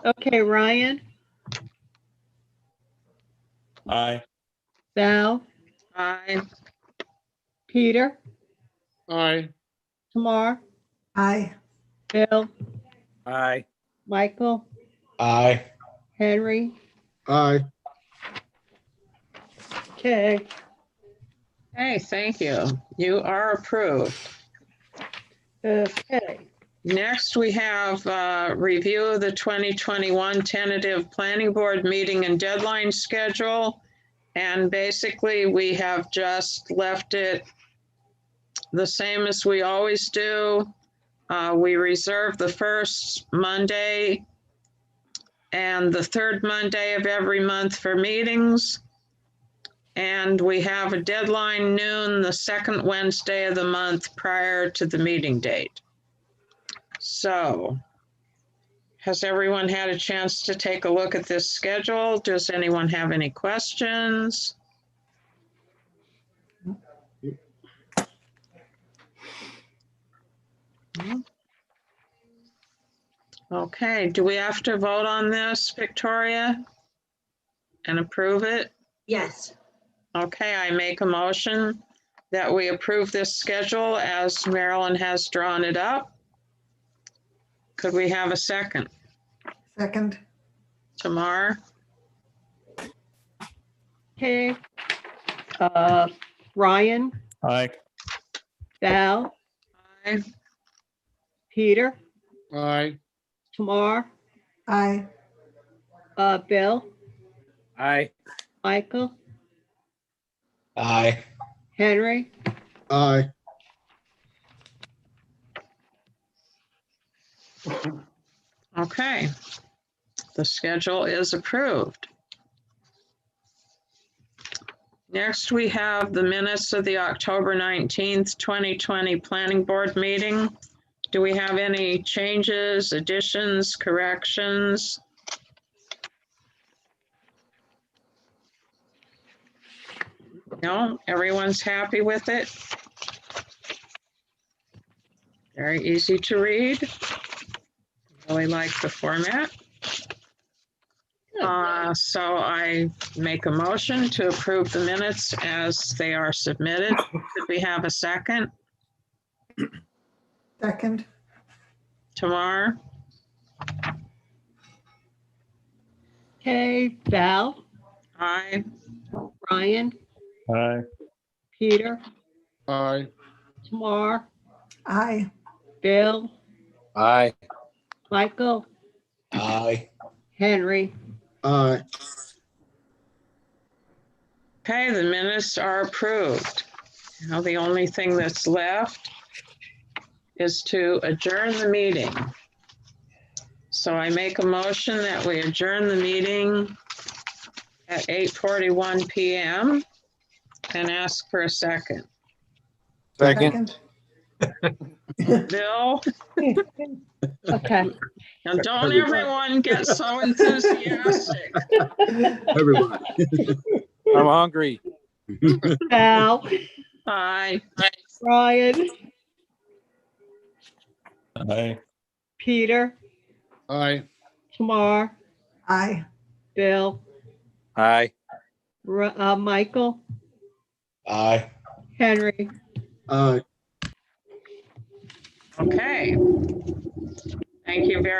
Okay, Ryan, Aye. Val, Aye. Peter, Aye. Tamar, Aye. Bill, Aye. Michael, Aye. Henry. Aye. Okay, Hey, thank you. You are approved. okay. Next, we have review of the 2021 tentative planning board meeting and deadline schedule. And basically, we have just left it the same as we always do. We reserve the first Monday and the third Monday of every month for meetings. And we have a deadline noon the second Wednesday of the month prior to the meeting date. So, has everyone had a chance to take a look at this schedule? Does anyone have any questions? Okay, do we have to vote on this, Victoria? And approve it? Yes. Okay, I make a motion that we approve this schedule as Marilyn has drawn it up. Could we have a second? Second. Tamar? Okay. Ryan, Aye. Val, Aye. Peter, Aye. Tamar, Aye. Bill, Aye. Michael, Aye. Henry. Aye. Okay, the schedule is approved. Next, we have the minutes of the October 19th, 2020 Planning Board meeting. Do we have any changes, additions, corrections? No, everyone's happy with it? Very easy to read. Really like the format. So I make a motion to approve the minutes as they are submitted. Could we have a second? Second. Tamar? Okay, Val, Aye. Ryan, Aye. Peter, Aye. Tamar, Aye. Bill, Aye. Michael, Aye. Henry. Aye. Okay, the minutes are approved. Now the only thing that's left is to adjourn the meeting. So I make a motion that we adjourn the meeting at 8:41 p.m. and ask for a second. Second. Bill? Okay. Now don't everyone get so enthusiastic. Everybody. I'm hungry. Val, Aye. Ryan, Aye. Peter, Aye. Tamar, Aye. Bill, Aye. Michael, Aye. Henry. Aye. Okay. Thank you very